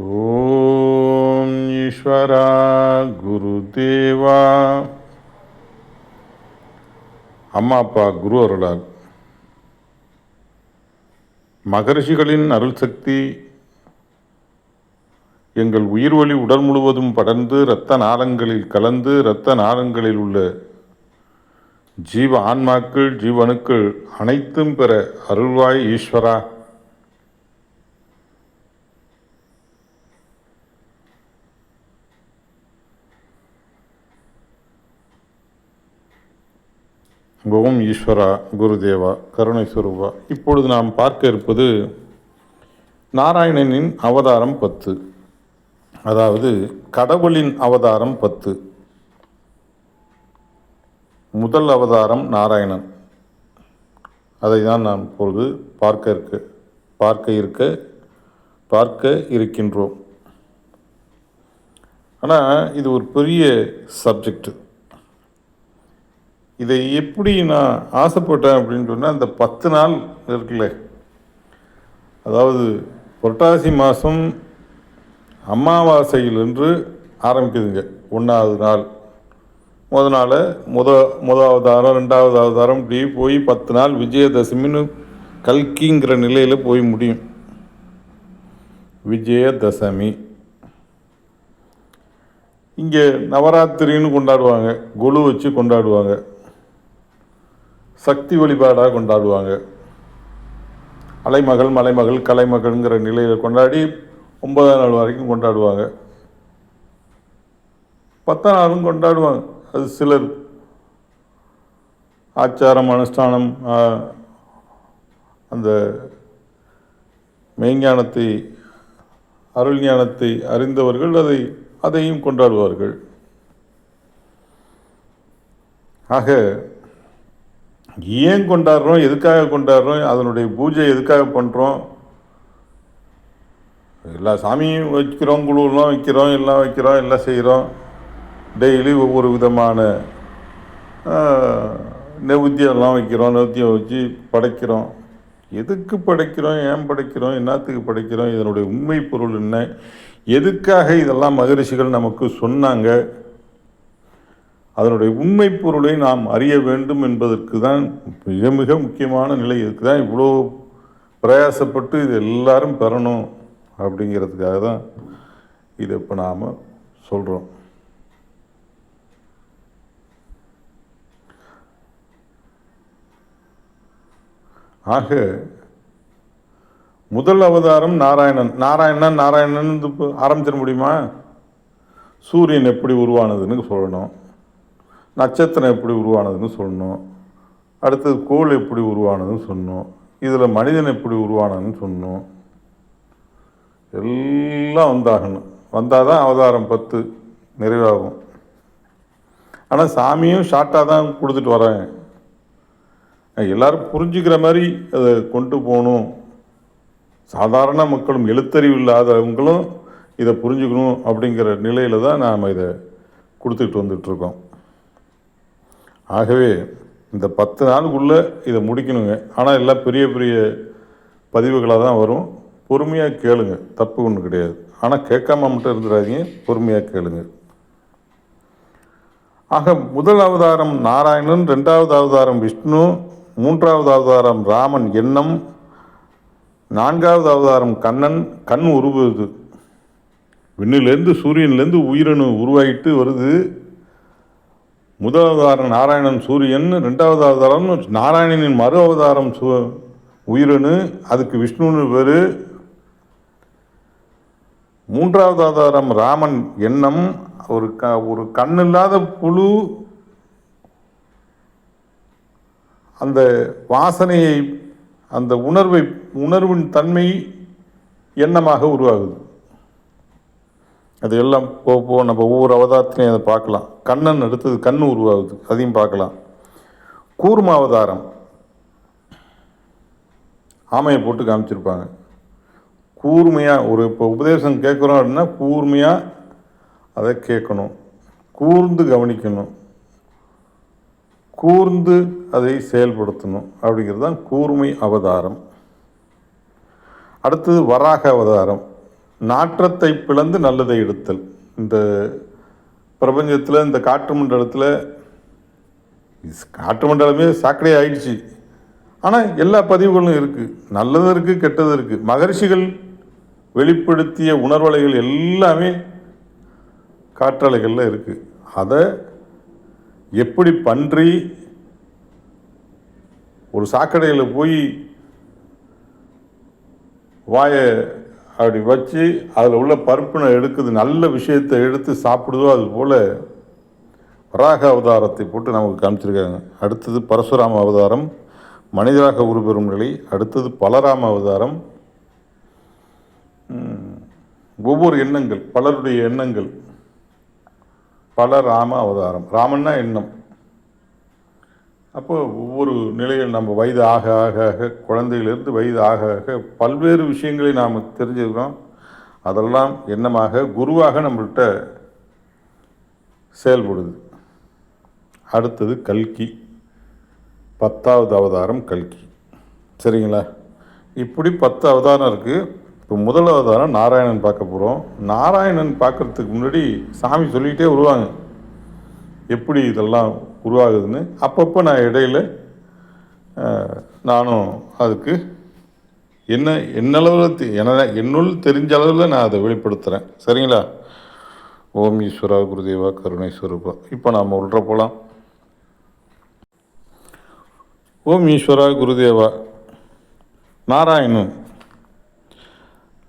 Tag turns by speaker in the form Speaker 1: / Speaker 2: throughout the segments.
Speaker 1: ஓம் ஈஸ்வரா குருதேவா. அம்மா அப்பா குரு அருளால் மகரிஷிகளின் அருள் சக்தி எங்கள் உயிர் ஒளி உடல் முழுவதும் படர்ந்து இரத்த நாளங்களில் கலந்து இரத்த நாளங்களில் உள்ள ஜீவ ஆன்மாக்கள் ஜீவனுக்கள் அனைத்தும் பெற அருள்வாய் ஈஸ்வரா. ஓம் ஈஸ்வரா குருதேவா கருணை சுரூபா. இப்பொழுது நாம் பார்க்க இருப்பது நாராயணனின் அவதாரம் 10, அதாவது கடவுளின் அவதாரம் 10. முதல் அவதாரம் நாராயணன். அதை தான் நாம் இப்பொழுது பார்க்க இருக்கின்றோம். ஆனால் இது ஒரு பெரிய சப்ஜெக்ட். இதை எப்படி நான் ஆசைப்பட்டேன் அப்படின்னு சொன்னால், அந்த 10 நாள் இருக்குல்ல, அதாவது புரட்டாசி மாதம் அமாவாசையிலிருந்து ஆரம்பிக்குதுங்க. 1வது நாள் முத அவதாரம், 2வது அவதாரம், இப்படி போய் 10 நாள் விஜயதசமின்னு கல்கிங்கிற நிலையில் போய் முடியும். விஜயதசமி இங்கே நவராத்திரின்னு கொண்டாடுவாங்க, கொலு வச்சு கொண்டாடுவாங்க, சக்தி வழிபாடாக கொண்டாடுவாங்க. அலைமகள் மலைமகள் கலைமகள்ங்கிற நிலையில் கொண்டாடி 9ஆம் நாள் வரைக்கும் கொண்டாடுவாங்க. 10ஆம் நாளும் கொண்டாடுவாங்க. அது சிலர் ஆச்சாரம் அனுஷ்டானம் அந்த மெய்ஞானத்தை அருள் ஞானத்தை அறிந்தவர்கள் அதையும் கொண்டாடுவார்கள். ஆக ஏன் கொண்டாடுறோம், எதுக்காக கொண்டாடுறோம், அதனுடைய பூஜை எதுக்காக பண்ணுறோம்? எல்லா சாமியும் வைக்கிறோம், குழுவெல்லாம் வைக்கிறோம், எல்லாம் செய்கிறோம். டெய்லி ஒவ்வொரு விதமான நெவுத்தியெல்லாம் வைக்கிறோம், நெவுத்தியம் வச்சு படைக்கிறோம். எதுக்கு படைக்கிறோம், ஏன் படைக்கிறோம், என்னத்துக்கு படைக்கிறோம், இதனுடைய உண்மை பொருள் என்ன, எதுக்காக இதெல்லாம் மகரிஷிகள் நமக்கு சொன்னாங்க, அதனுடைய உண்மை பொருளை நாம் அறிய வேண்டும் என்பதற்கு தான் மிக மிக முக்கியமான நிலை. இதுக்கு தான் இவ்வளோ பிரயாசப்பட்டு இது எல்லாரும் பெறணும் அப்படிங்கிறதுக்காக தான் இதை இப்போ நாம் சொல்கிறோம். ஆக முதல் அவதாரம் நாராயணன். நாராயணன் ஆரம்பிச்சிட முடியுமா? சூரியன் எப்படி உருவானதுன்னு சொல்லணும், நட்சத்திரம் எப்படி உருவானதுன்னு சொல்லணும், அடுத்தது கோள் எப்படி உருவானதுன்னு சொல்லணும், இதில் மனிதன் எப்படி உருவானதுன்னு சொல்லணும். எல்லாம் வந்தால் தான் அவதாரம் 10 நிறைவாகும். ஆனால் சாமியும் ஷார்ட்டாக தான் கொடுத்துட்டு வராங்க. எல்லாரும் புரிஞ்சுக்கிற மாதிரி அதை கொண்டு போகணும். சாதாரண மக்களும் எழுத்தறிவு இல்லாதவங்களும் இதை புரிஞ்சுக்கணும் அப்படிங்கிற நிலையில் தான் நாம் இதை கொடுத்துட்டு வந்துட்டுருக்கோம். ஆகவே இந்த 10 நாளுக்குள்ளே இதை முடிக்கணுங்க. ஆனால் எல்லாம் பெரிய பெரிய பதிவுகளாக தான் வரும். பொறுமையாக கேளுங்க, தப்பு ஒன்றும் கிடையாது. ஆனால் கேட்காம மட்டும் இருந்துடாதீங்க, பொறுமையாக கேளுங்க. ஆக முதல் அவதாரம் நாராயணன், 2வது அவதாரம் விஷ்ணு, 3வது அவதாரம் ராமன் எண்ணம், 4வது அவதாரம் கண்ணன் கண் உருவுது. விண்ணிலேருந்து சூரியன்லேருந்து உயிரணு உருவாகிட்டு வருது. முதல் அவதாரம் நாராயணன் சூரியன், 2வது அவதாரம் நாராயணனின் மறு அவதாரம் உயிரணு, அதுக்கு விஷ்ணுன்னு பேர். 3வது அவதாரம் ராமன் எண்ணம், ஒரு கண்ணில்லாத புழு அந்த வாசனையை, அந்த உணர்வின் தன்மை எண்ணமாக உருவாகுது. அது எல்லாம் போக நம்ம ஒவ்வொரு அவதாரத்திலையும் அதை பார்க்கலாம். கண்ணன் அடுத்தது கண் உருவாகுது, அதையும் பார்க்கலாம். கூர்ம அவதாரம் ஆமையை போட்டு காமிச்சிருப்பாங்க. கூர்மையாக இப்போ உபதேசம் கேட்குறோம் அப்படின்னா கூர்மையாக அதை கேட்கணும், கூர்ந்து கவனிக்கணும், கூர்ந்து அதை செயல்படுத்தணும். அப்படிங்கிறது தான் கூர்மை அவதாரம். அடுத்தது வராக அவதாரம். நாற்றத்தை பிளந்து நல்லதை எடுத்தல். இந்த பிரபஞ்சத்தில், இந்த காற்று மண்டலத்தில், காற்று மண்டலமே சாக்கடை ஆயிடுச்சு. ஆனால் எல்லா பதிவுகளும் இருக்குது, நல்லதும் இருக்குது, கெட்டதும் இருக்குது. மகரிஷிகள் வெளிப்படுத்திய உணர்வலைகள் எல்லாமே காற்றலைகளில் இருக்குது. அதை எப்படி பன்றி ஒரு சாக்கடையில் போய் வாயை அப்படி வச்சு அதில் உள்ள பருப்பினை எடுக்குது, நல்ல விஷயத்தை எடுத்து சாப்பிடுதோ, அதுபோல் வராக அவதாரத்தை போட்டு நமக்கு காமிச்சிருக்காங்க. அடுத்தது பரசுராம அவதாரம், மனிதராக உருபெறும் நிலை. அடுத்தது பலராம அவதாரம். ஒவ்வொரு எண்ணங்கள், பலருடைய எண்ணங்கள். பலராம அவதாரம். ராமன்னா எண்ணம். அப்போ ஒவ்வொரு நிலையில் நம்ம வயது ஆக ஆக ஆக, குழந்தையிலிருந்து வயது ஆக ஆக பல்வேறு விஷயங்களை நாம் தெரிஞ்சுக்கிறோம். அதெல்லாம் எண்ணமாக குருவாக நம்மள்கிட்ட செயல்படுது. அடுத்தது கல்கி, 10வது அவதாரம் கல்கி. சரிங்களா? இப்படி 10 அவதாரம் இருக்குது. இப்போ முதல் அவதாரம் நாராயணன் பார்க்க போகிறோம். நாராயணன் பார்க்குறதுக்கு முன்னாடி சாமி சொல்லிகிட்டே வருவாங்க எப்படி இதெல்லாம் உருவாகுதுன்னு. அப்பப்போ நான் இடையில் நானும் அதுக்கு என்னுள் தெரிஞ்ச அளவில் நான் அதை வெளிப்படுத்துகிறேன். சரிங்களா? ஓம் ஈஸ்வரா குருதேவா கருணை ஸ்வரூபா. இப்போ நாம் உள்ள போகலாம். ஓம் ஈஸ்வரா குருதேவா. நாராயணன்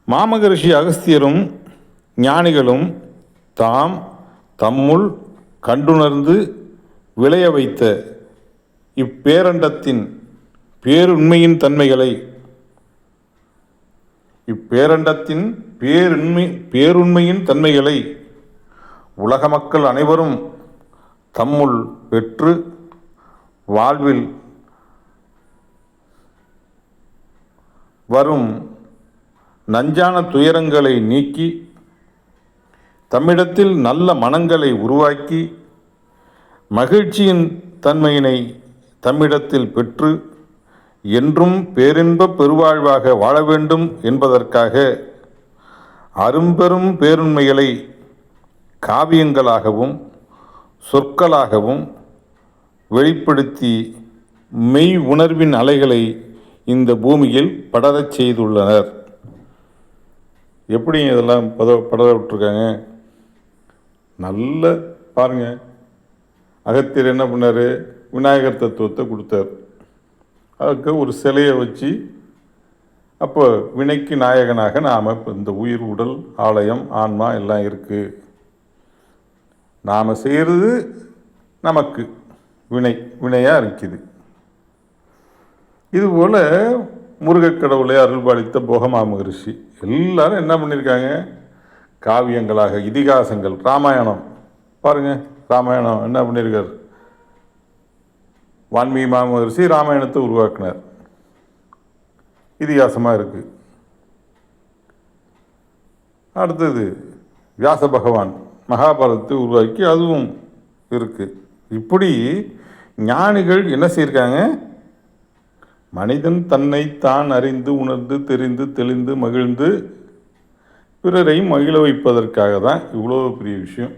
Speaker 1: மாமகரிஷி அகஸ்தியரும் ஞானிகளும் தம்முள் கண்டுணர்ந்து விளைய வைத்த இப்பேரண்டத்தின் பேருண்மையின் தன்மைகளை உலக மக்கள் அனைவரும் தம்முள் பெற்று வாழ்வில் வரும் நஞ்சான துயரங்களை நீக்கி தம்மிடத்தில் நல்ல மனங்களை உருவாக்கி மகிழ்ச்சியின் தன்மையினை தம்மிடத்தில் பெற்று என்றும் பேரின்ப பெருவாழ்வாக வாழ வேண்டும் என்பதற்காக அரும்பெரும் பேருண்மைகளை காவியங்களாகவும் சொற்களாகவும் வெளிப்படுத்தி மெய் உணர்வின் அலைகளை இந்த பூமியில் படரச் செய்துள்ளனர். எப்படி இதெல்லாம் படர விட்டுருக்காங்க? நல்ல பாருங்கள். அகத்தியர் என்ன பண்ணார்? விநாயகர் தத்துவத்தை கொடுத்தார். அதுக்கு ஒரு சிலையை வச்சு, அப்போ வினைக்கு நாயகனாக நாம் இப்போ இந்த உயிர், உடல், ஆலயம், ஆன்மா எல்லாம் இருக்குது. நாம் செய்கிறது நமக்கு வினையாக இருக்குது. இதுபோல் முருகக்கடவுளை அருள்பாலித்த போகமா மகரிஷி எல்லாரும் என்ன பண்ணியிருக்காங்க? காவியங்களாக, இதிகாசங்கள். ராமாயணம் பாருங்கள், ராமாயணம் என்ன பண்ணியிருக்கார்? வான்மீகி மாமகரிஷி ராமாயணத்தை உருவாக்கினார். இதிகாசமாக இருக்குது. அடுத்தது வியாச பகவான் மகாபாரதத்தை உருவாக்கி அதுவும் இருக்குது. இப்படி ஞானிகள் என்ன செய்யிருக்காங்க? மனிதன் தன்னை தான் அறிந்து உணர்ந்து தெரிந்து தெளிந்து மகிழ்ந்து பிறரையும் மகிழ வைப்பதற்காக தான் இவ்வளோ பெரிய விஷயம்.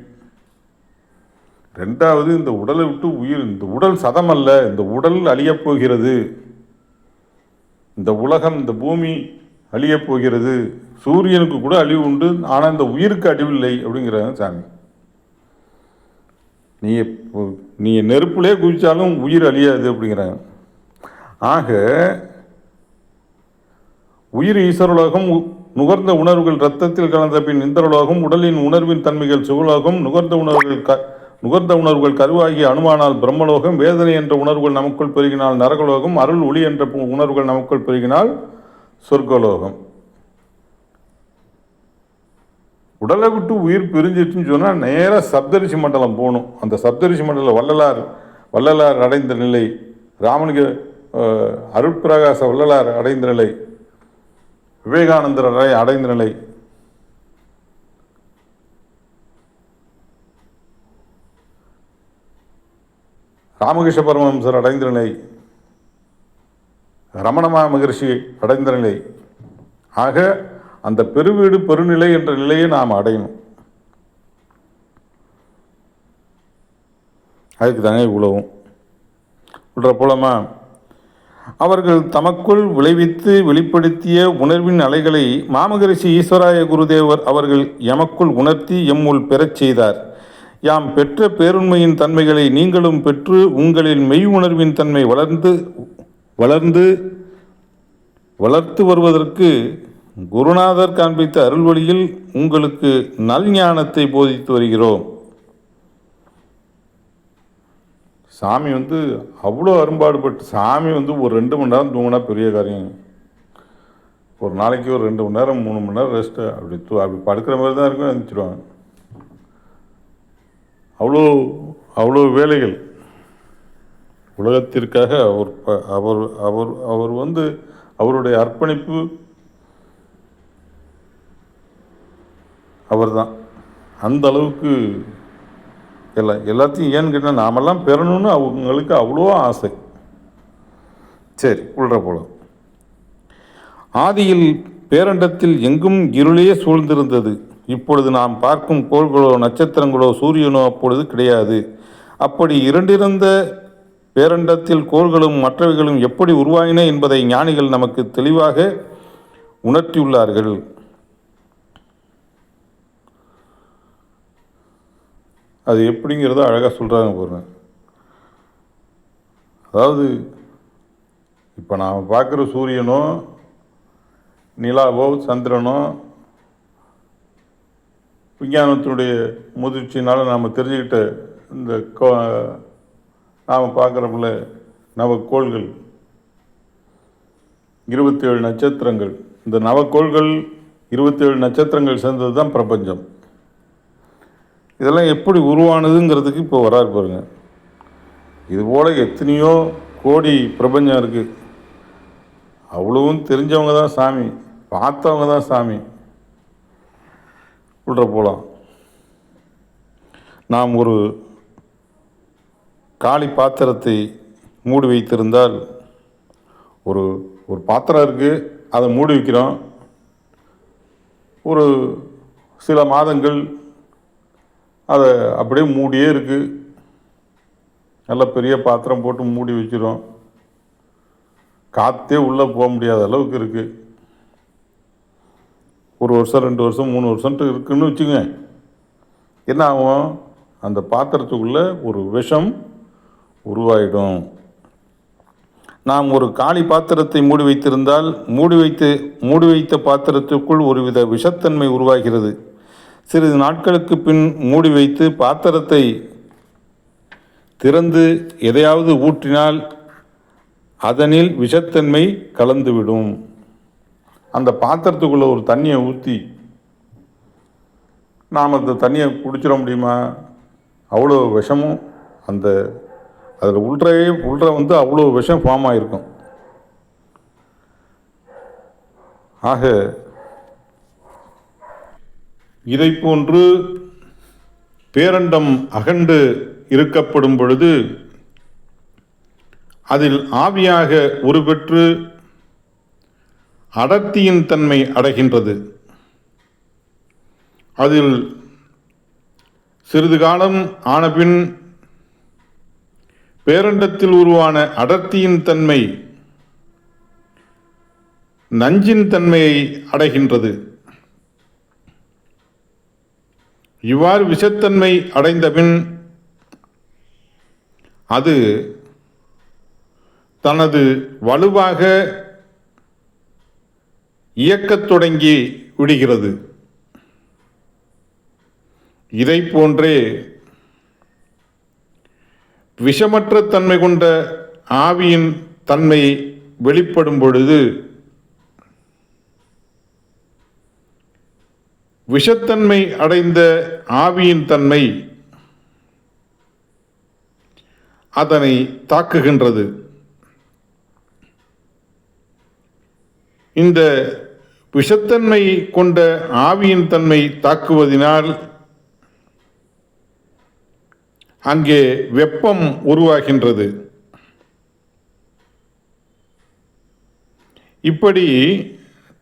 Speaker 1: ரெண்டாவது, இந்த உடலை விட்டு உயிர், இந்த உடல் சதமல்ல, இந்த உடல் அழியப் போகிறது, இந்த உலகம், இந்த பூமி அழியப் போகிறது, சூரியனுக்கு கூட அழிவு உண்டு, ஆனால் இந்த உயிருக்கு அழிவில்லை அப்படிங்கிறாங்க சாமி. நீ நெருப்புலே குதிச்சாலும் உயிர் அழியாது அப்படிங்கிறாங்க. ஆக உயிர் ஈஸ்வரலோகம், நுகர்ந்த உணர்வுகள் இரத்தத்தில் கலந்த பின் இந்திரலோகம், உடலின் உணர்வின் தன்மைகள் சிவலோகம், நுகர்ந்த உணர்வுகள் கருவாகி அணுவானால் பிரம்மலோகம், வேதனை என்ற உணர்வுகள் நமக்குள் பெருகினால் நரகலோகம், அருள் ஒளி என்ற உணர்வுகள் நமக்குள் பெருகினால் சொர்க்கலோகம். உடலை விட்டு உயிர் பிரிஞ்சிட்டுன்னு சொன்னால் நேராக சப்தரிஷி மண்டலம் போகணும். அந்த சப்தரிஷி மண்டலம் வள்ளலார் அடைந்த நிலை, ராமனுக்கு அருட்பிரகாச வள்ளலார் அடைந்த நிலை, விவேகானந்தர் அடைந்த நிலை, ராமகிருஷ்ண பரமஹம்சர் அடைந்த நிலை, ரமண மகரிஷி அடைந்த நிலை. ஆக அந்த பெருவீடு பெருநிலை என்ற நிலையை நாம் அடையணும். அதுக்கு தாங்க இவ்வளவும் சொல்கிற போலமா, அவர்கள் தமக்குள் விளைவித்து வெளிப்படுத்திய உணர்வின் அலைகளை மாமகரிஷி ஈஸ்வராய குருதேவர் அவர்கள் எமக்குள் உணர்த்தி எம்முள் பெறச் செய்தார். யாம் பெற்ற பேருண்மையின் தன்மைகளை நீங்களும் பெற்று உங்களின் மெய் உணர்வின் தன்மை வளர்த்து வருவதற்கு குருநாதர் காண்பித்த அருள்வழியில் உங்களுக்கு நல்ஞானத்தை போதித்து வருகிறோம். சாமி அவ்வளோ அரும்பாடுபட்டு, சாமி ஒரு 2 மணி நேரம் தூங்கினா பெரிய காரியம். ஒரு நாளைக்கு ஒரு 2 மணி நேரம் 3 மணி நேரம் ரெஸ்ட்டு அப்படி படுக்கிற மாதிரி தான் இருக்கும், எழுந்திரிச்சிடுவாங்க. அவ்வளோ வேலைகள் உலகத்திற்காக அவர் அவருடைய அர்ப்பணிப்பு அவர் தான். அந்த அளவுக்கு எல்லாத்தையும் ஏன்னு கேட்டால் நாமெல்லாம் பெறணும்னு அவங்களுக்கு அவ்வளோ ஆசை. சரி, உள்ள போல ஆதியில் பேரண்டத்தில் எங்கும் இருளே சூழ்ந்திருந்தது. இப்பொழுது நாம் பார்க்கும் கோள்களோ நட்சத்திரங்களோ சூரியனோ அப்பொழுது கிடையாது. அப்படி இரண்டிருந்த பேரண்டத்தில் கோள்களும் மற்றவைகளும் எப்படி உருவாயின என்பதை ஞானிகள் நமக்கு தெளிவாக உணர்த்தியுள்ளார்கள். அது எப்படிங்கிறத அழகாக சொல்கிறாங்க பாருங்க. அதாவது இப்போ நாம் பார்க்குற சூரியனோ நிலாவோ சந்திரனோ விஞ்ஞானத்தினுடைய முதிர்ச்சினால் நாம் தெரிஞ்சுக்கிட்ட இந்த நாம் பார்க்குறோம்ல நவக்கோள்கள், 27 நட்சத்திரங்கள், இந்த நவக்கோள்கள் 27 நட்சத்திரங்கள் சேர்ந்தது தான் பிரபஞ்சம். இதெல்லாம் எப்படி உருவானதுங்கிறதுக்கு இப்போ வராரு பாருங்க. இதுபோல் எத்தனையோ கோடி பிரபஞ்சம் இருக்குது. அவ்வளவும் தெரிஞ்சவங்க தான் சாமி, பார்த்தவங்க தான் சாமி. உள்ள போகலாம். நாம் ஒரு காலி பாத்திரத்தை மூடி வைத்திருந்தால், ஒரு பாத்திரம் இருக்குது, அதை மூடி வைக்கிறோம். ஒரு சில மாதங்கள் அதை அப்படியே மூடியே இருக்குது. நல்ல பெரிய பாத்திரம் போட்டு மூடி வச்சிடும். காற்றே உள்ளே போக முடியாத அளவுக்கு இருக்குது. 1 வருஷம் 2 வருஷம் 3 வருஷம்ட்டு இருக்குன்னு வச்சுங்க. என்ன ஆகும்? அந்த பாத்திரத்துக்குள்ளே ஒரு விஷம் உருவாயிடும். நாம் ஒரு காலி பாத்திரத்தை மூடி வைத்திருந்தால் மூடி வைத்த பாத்திரத்துக்குள் ஒருவித விஷத்தன்மை உருவாகிறது. சிறிது நாட்களுக்கு பின் மூடி வைத்து பாத்திரத்தை திறந்து எதையாவது ஊற்றினால் அதனில் விஷத்தன்மை கலந்துவிடும். அந்த பாத்திரத்துக்குள்ளே ஒரு தண்ணியை ஊற்றி நாம் அந்த தண்ணியை குடிச்சிட முடியுமா? அவ்வளோ விஷமும் அதில் உள்ள அவ்வளோ விஷம் ஃபார்ம் ஆகிருக்கும். ஆக இதை போன்று பேரண்டம் அகண்டு இருக்கப்படும் பொழுது அதில் ஆவியாக உருப்பெற்று அடர்த்தியின் தன்மை அடைகின்றது. அதில் சிறிது காலம் ஆனபின் பேரண்டத்தில் உருவான அடர்த்தியின் தன்மை நஞ்சின் தன்மையை அடைகின்றது. இவ்வாறு விஷத்தன்மை அடைந்தபின் அது தனது வலுவாக இயக்கத் தொடங்கி விடுகிறது. இதை போன்றே விஷமற்ற தன்மை கொண்ட ஆவியின் தன்மை வெளிப்படும் பொழுது விஷத்தன்மை அடைந்த ஆவியின் தன்மை அதனை தாக்குகின்றது. இந்த விஷத்தன்மை கொண்ட ஆவியின் தன்மை தாக்குவதினால் அங்கே வெப்பம் உருவாகின்றது. இப்படி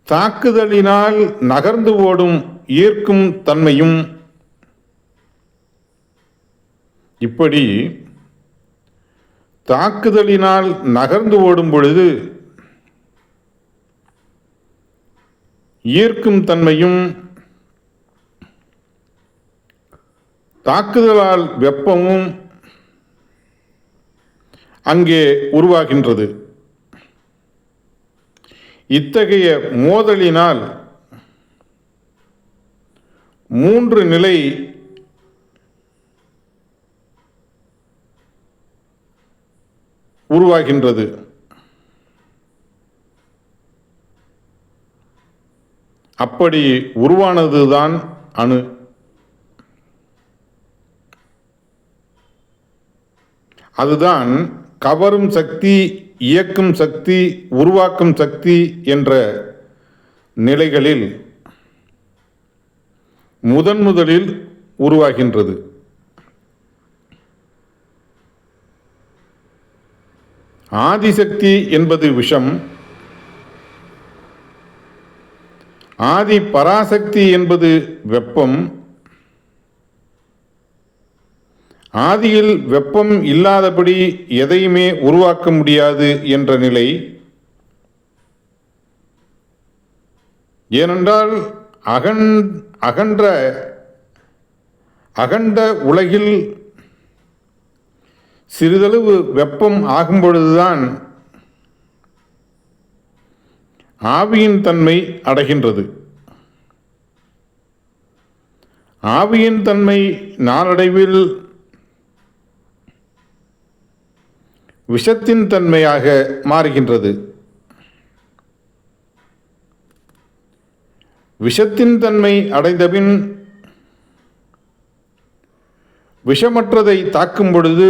Speaker 1: தாக்குதலினால் நகர்ந்து ஓடும் ஈர்க்கும் தன்மையும். இப்படி தாக்குதலினால் நகர்ந்து ஓடும் பொழுது ஈர்க்கும் தன்மையும், தாக்குதலால் வெப்பமும் அங்கே உருவாகின்றது. இத்தகைய மோதலினால் 3 நிலை உருவாகின்றது. அப்படி உருவானதுதான் அணு. அதுதான் கவரும் சக்தி, இயக்கும் சக்தி, உருவாக்கும் சக்தி என்ற நிலைகளில் முதலில் உருவாகின்றது. ஆதிசக்தி என்பது விஷம், ஆதி பராசக்தி என்பது வெப்பம். ஆதியில் வெப்பம் இல்லாதபடி எதையுமே உருவாக்க முடியாது என்ற நிலை. ஏனென்றால் அகண்ட உலகில் சிறிதளவு வெப்பம் ஆகும் பொழுதுதான் ஆவியின் தன்மை அடைகின்றது. ஆவியின் தன்மை நாளடைவில் விஷத்தின் தன்மையாக மாறுகின்றது. விஷத்தின் தன்மை அடைந்தபின் விஷமற்றதை தாக்கும் பொழுது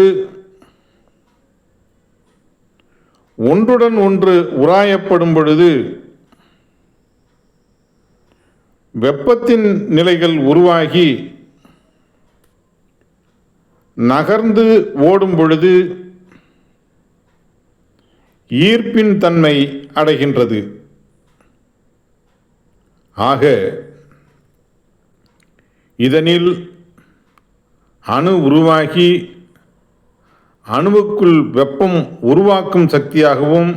Speaker 1: ஒன்றுடன் ஒன்று உராயப்படும் பொழுது வெப்பத்தின் நிலைகள் உருவாகி நகர்ந்து ஓடும் பொழுது ஈர்ப்பின் தன்மை அடைகின்றது. ஆக இதனில் அணு உருவாகி அணுவுக்குள் வெப்பம் உருவாக்கும் சக்தியாகவும்,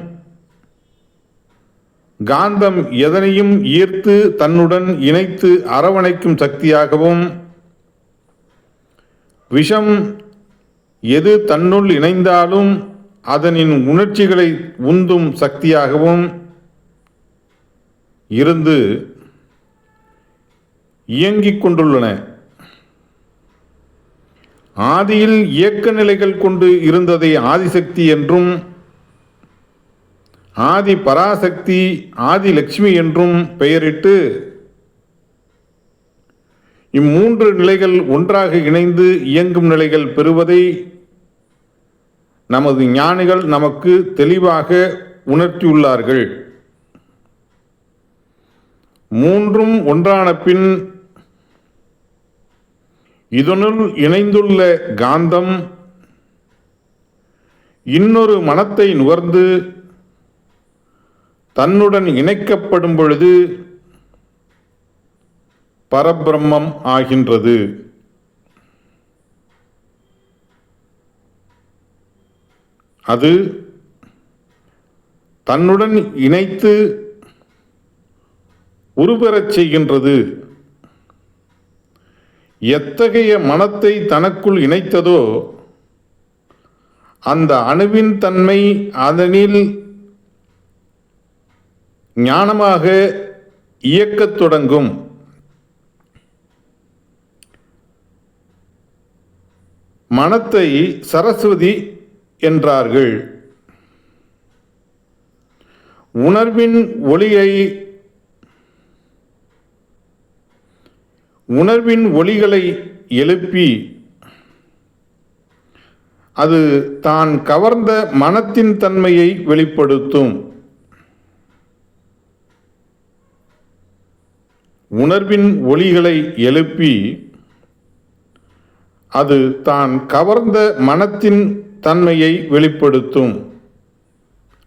Speaker 1: காந்தம் எதனையும் ஈர்த்து தன்னுடன் இணைத்து அரவணைக்கும் சக்தியாகவும், விஷம் எது தன்னுள் இணைந்தாலும் அதனின் உணர்ச்சிகளை உந்தும் சக்தியாகவும் இருந்து இயங்கிக் கொண்டுள்ளன. ஆதியில் இயக்க நிலைகள் கொண்டு இருந்ததை ஆதிசக்தி என்றும், ஆதி பராசக்தி, ஆதி லட்சுமி என்றும் பெயரிட்டு இம்மூன்று நிலைகள் ஒன்றாக இணைந்து இயங்கும் நிலைகள் பெறுவதை நமது ஞானிகள் நமக்கு தெளிவாக உணர்த்தியுள்ளார்கள். மூன்றும் ஒன்றான பின் இதனுள் இணைந்துள்ள காந்தம் இன்னொரு மனத்தை நுகர்ந்து தன்னுடன் இணைக்கப்படும் பொழுது பரபிரம்மம் ஆகின்றது. அது தன்னுடன் இணைத்து உருபெறச் செய்கின்றது. எத்தகைய மனத்தை தனக்குள் இணைத்ததோ அந்த அணுவின் தன்மை அதனில் ஞானமாக இயக்கத் தொடங்கும். மனத்தை சரஸ்வதி என்றார்கள். உணர்வின் ஒளிகளை எழுப்பி அது தான் கவர்ந்த மனத்தின் தன்மையை வெளிப்படுத்தும். உணர்வின் ஒளிகளை எழுப்பி அது தான் கவர்ந்த மனத்தின் தன்மையை வெளிப்படுத்தும்.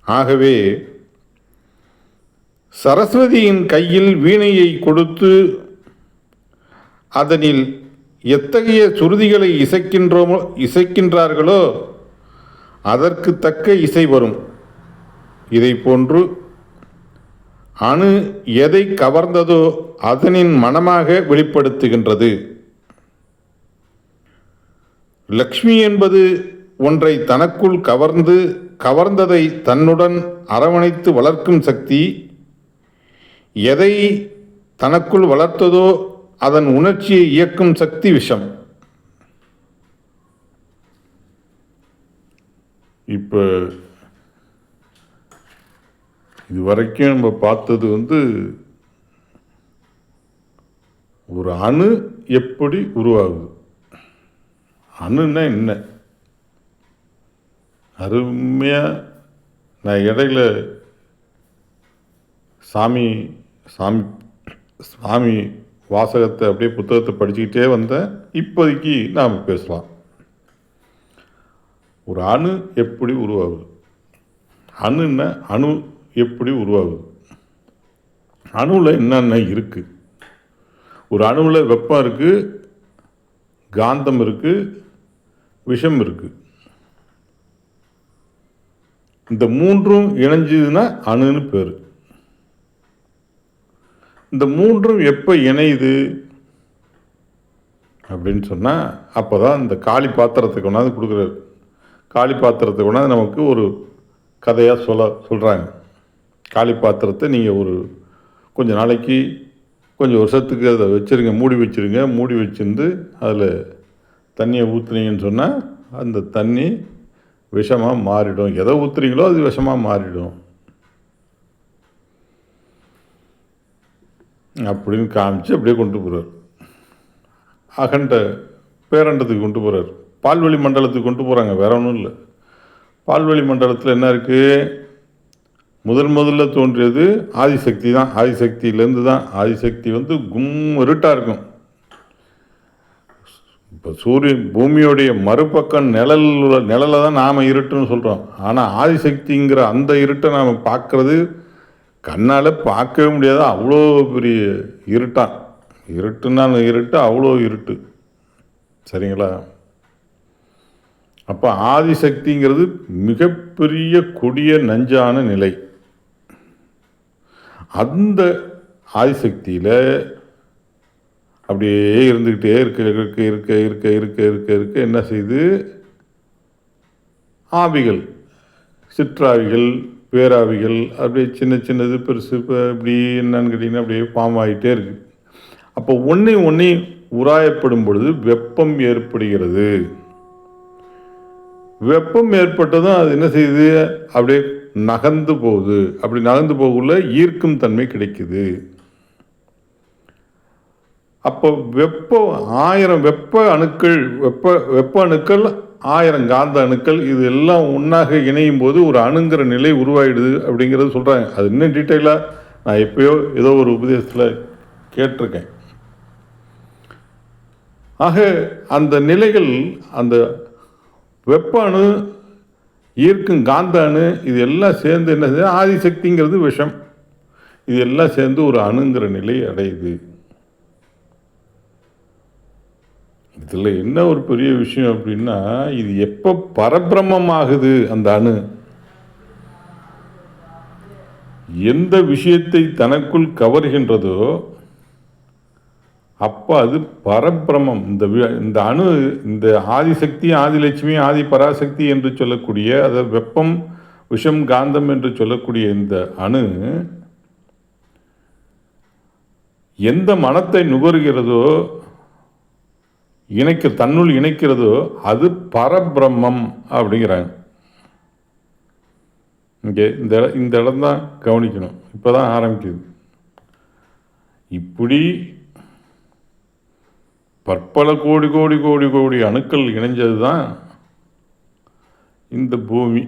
Speaker 1: ஆகவே சரஸ்வதியின் கையில் வீணையை கொடுத்து அதனில் எத்தகைய சுருதிகளை இசைக்கின்றார்களோ அதற்கு தக்க இசை வரும். இதை போன்று அணு எதை கவர்ந்ததோ அதனின் மனமாக வெளிப்படுத்துகின்றது. லக்ஷ்மி என்பது ஒன்றை தனக்குள் கவர்ந்ததை தன்னுடன் அரவணைத்து வளர்க்கும் சக்தி. எதை தனக்குள் வளர்த்ததோ அதன் உணர்ச்சியை இயக்கும் சக்தி விஷம். இப்போ இதுவரைக்கும் நம்ம பார்த்தது ஒரு அணு எப்படி உருவாகுது, அணுன்னா என்ன. அருமையாக நான் இடையில சாமி வாசகத்தை அப்படியே புத்தகத்தை படிச்சுக்கிட்டே வந்தேன். இப்போதைக்கு நாம் பேசலாம். ஒரு அணு எப்படி உருவாகுது, அணுன்னா அணு எப்படி உருவாகுது, அணுவில் என்னென்ன இருக்குது. ஒரு அணுவில் வெப்பம் இருக்குது, காந்தம் இருக்குது, விஷம் இருக்குது. இந்த மூன்றும் இணைஞ்சதுன்னா அணுன்னு பேர். இந்த மூன்றும் எப்போ இணையுது அப்படின்னு சொன்னால் அப்போ தான் இந்த காளி பாத்திரத்தை கொண்டாந்து கொடுக்குறாரு. காளி பாத்திரத்தை கொண்டாந்து நமக்கு ஒரு கதையாக சொல்கிறாங்க. காளி பாத்திரத்தை நீங்கள் கொஞ்சம் நாளைக்கு கொஞ்சம் வருஷத்துக்கு அதை வச்சுருங்க, மூடி வச்சுருங்க. மூடி வச்சுருந்து அதில் தண்ணியை ஊற்றுனீங்கன்னு சொன்னால் அந்த தண்ணி விஷமாக மாறிடும். எதை ஊற்றுறீங்களோ அது விஷமாக மாறிடும் அப்படின்னு காமிச்சு அப்படியே கொண்டு போகிறார். அகண்ட பேரண்டத்துக்கு கொண்டு போகிறார். பால்வெளி மண்டலத்துக்கு கொண்டு போகிறாங்க, வேற ஒன்றும் இல்லை. பால்வெளி மண்டலத்தில் என்ன இருக்குது, முதல்ல தோன்றியது ஆதிசக்தி தான். ஆதிசக்தியிலேருந்து தான். ஆதிசக்தி இருட்டாக இருக்கும். இப்போ பூமியோடைய மறுபக்கம் நிழலை தான் நாம் இருட்டுன்னு சொல்கிறோம். ஆனால் ஆதிசக்திங்கிற அந்த இருட்டை நாம் பார்க்குறது கண்ணால் பார்க்கவே முடியாது. அவ்வளோ பெரிய இருட்டுன்னா இருட்டு, அவ்வளோ இருட்டு. சரிங்களா? அப்போ ஆதிசக்திங்கிறது மிகப்பெரிய கொடிய நஞ்சான நிலை. அந்த ஆதிசக்தியில் அப்படியே இருந்துக்கிட்டே இருக்க என்ன செய்யுது, ஆவிகள், சிற்றாவிகள், பேராவிகள் அப்படியே சின்னது பெருசு இப்படி என்னன்னு கேட்டிங்கன்னா அப்படியே ஃபார்ம் ஆகிட்டே இருக்குது. அப்போ ஒன்றை உராயப்படும் பொழுது வெப்பம் ஏற்படுகிறது. வெப்பம் ஏற்பட்டதும் அது என்ன செய்யுது, அப்படியே நகர்ந்து போகுது. அப்படி நகர்ந்து போகக்குள்ள ஈர்க்கும் தன்மை கிடைக்குது. அப்போ 1000 வெப்ப அணுக்கள் 1000 காந்த அணுக்கள் இது எல்லாம் ஒன்றாக இணையும் போது ஒரு அணுங்கிற நிலை உருவாயிடுது அப்படிங்கிறது சொல்கிறாங்க. அது இன்னும் டீட்டெயிலாக நான் எப்பயோ ஏதோ ஒரு உபதேசத்தில் கேட்டிருக்கேன். ஆக அந்த நிலைகள், அந்த வெப்ப அணு, ஈர்க்கும் காந்த அணு, இது எல்லாம் சேர்ந்து என்ன செய்யுது, ஆதிசக்திங்கிறது விஷம், இது எல்லாம் சேர்ந்து ஒரு அணுங்கிற நிலை அடையுது. இதில் என்ன ஒரு பெரிய விஷயம் அப்படின்னா, இது எப்போ பரபிரம்மம் ஆகுது, அந்த அணு எந்த விஷயத்தை தனக்குள் கவர்கின்றதோ அப்போ அது பரபிரம்மம். இந்த அணு, இந்த ஆதிசக்தி, ஆதிலட்சுமி, ஆதி பராசக்தி என்று சொல்லக்கூடிய, அதாவது வெப்பம், விஷம், காந்தம் என்று சொல்லக்கூடிய இந்த அணு எந்த மனத்தை நுகர்கிறதோ, தன்னுள் இணைக்கிறதோ அது பரபிரம்மம் அப்படிங்கிறாங்க. இங்கே இந்த இடம் தான் கவனிக்கணும். இப்போ தான் ஆரம்பிக்குது. இப்படி பற்பல கோடி கோடி கோடி கோடி அணுக்கள் இணைஞ்சது தான் இந்த பூமி,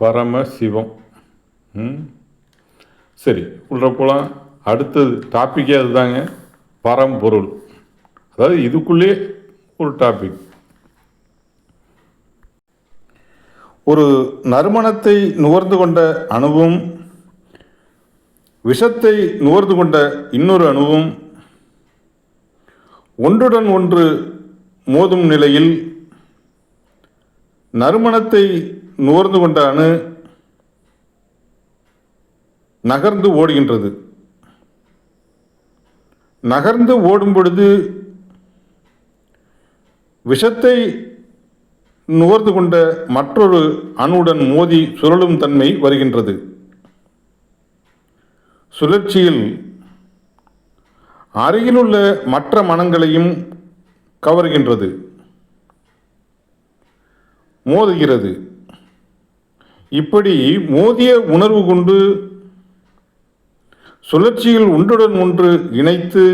Speaker 1: பரமசிவம். சரி, உள்ள போகலாம். அடுத்தது டாப்பிக்கே அதுதாங்க, பரம்பொருள். அதாவது இதுக்குள்ளே ஒரு டாபிக். ஒரு நறுமணத்தை நுகர்ந்து கொண்ட அணுவும் விஷத்தை நுகர்ந்து கொண்ட இன்னொரு அணுவும் ஒன்றுடன் ஒன்று மோதும் நிலையில் நறுமணத்தை நுகர்ந்து கொண்ட அணு நகர்ந்து ஓடுகின்றது. நகர்ந்து ஓடும் பொழுது விஷத்தை நுகர்ந்து கொண்ட மற்றொரு அணுவுடன் மோதி சுழலும் தன்மை வருகின்றது. சுழற்சியில் அருகிலுள்ள மற்ற மனங்களையும் கவர்கின்றது, மோதுகிறது. இப்படி மோதிய உணர்வு கொண்டு சுழற்சியில் ஒன்றுடன் ஒன்று இணைத்து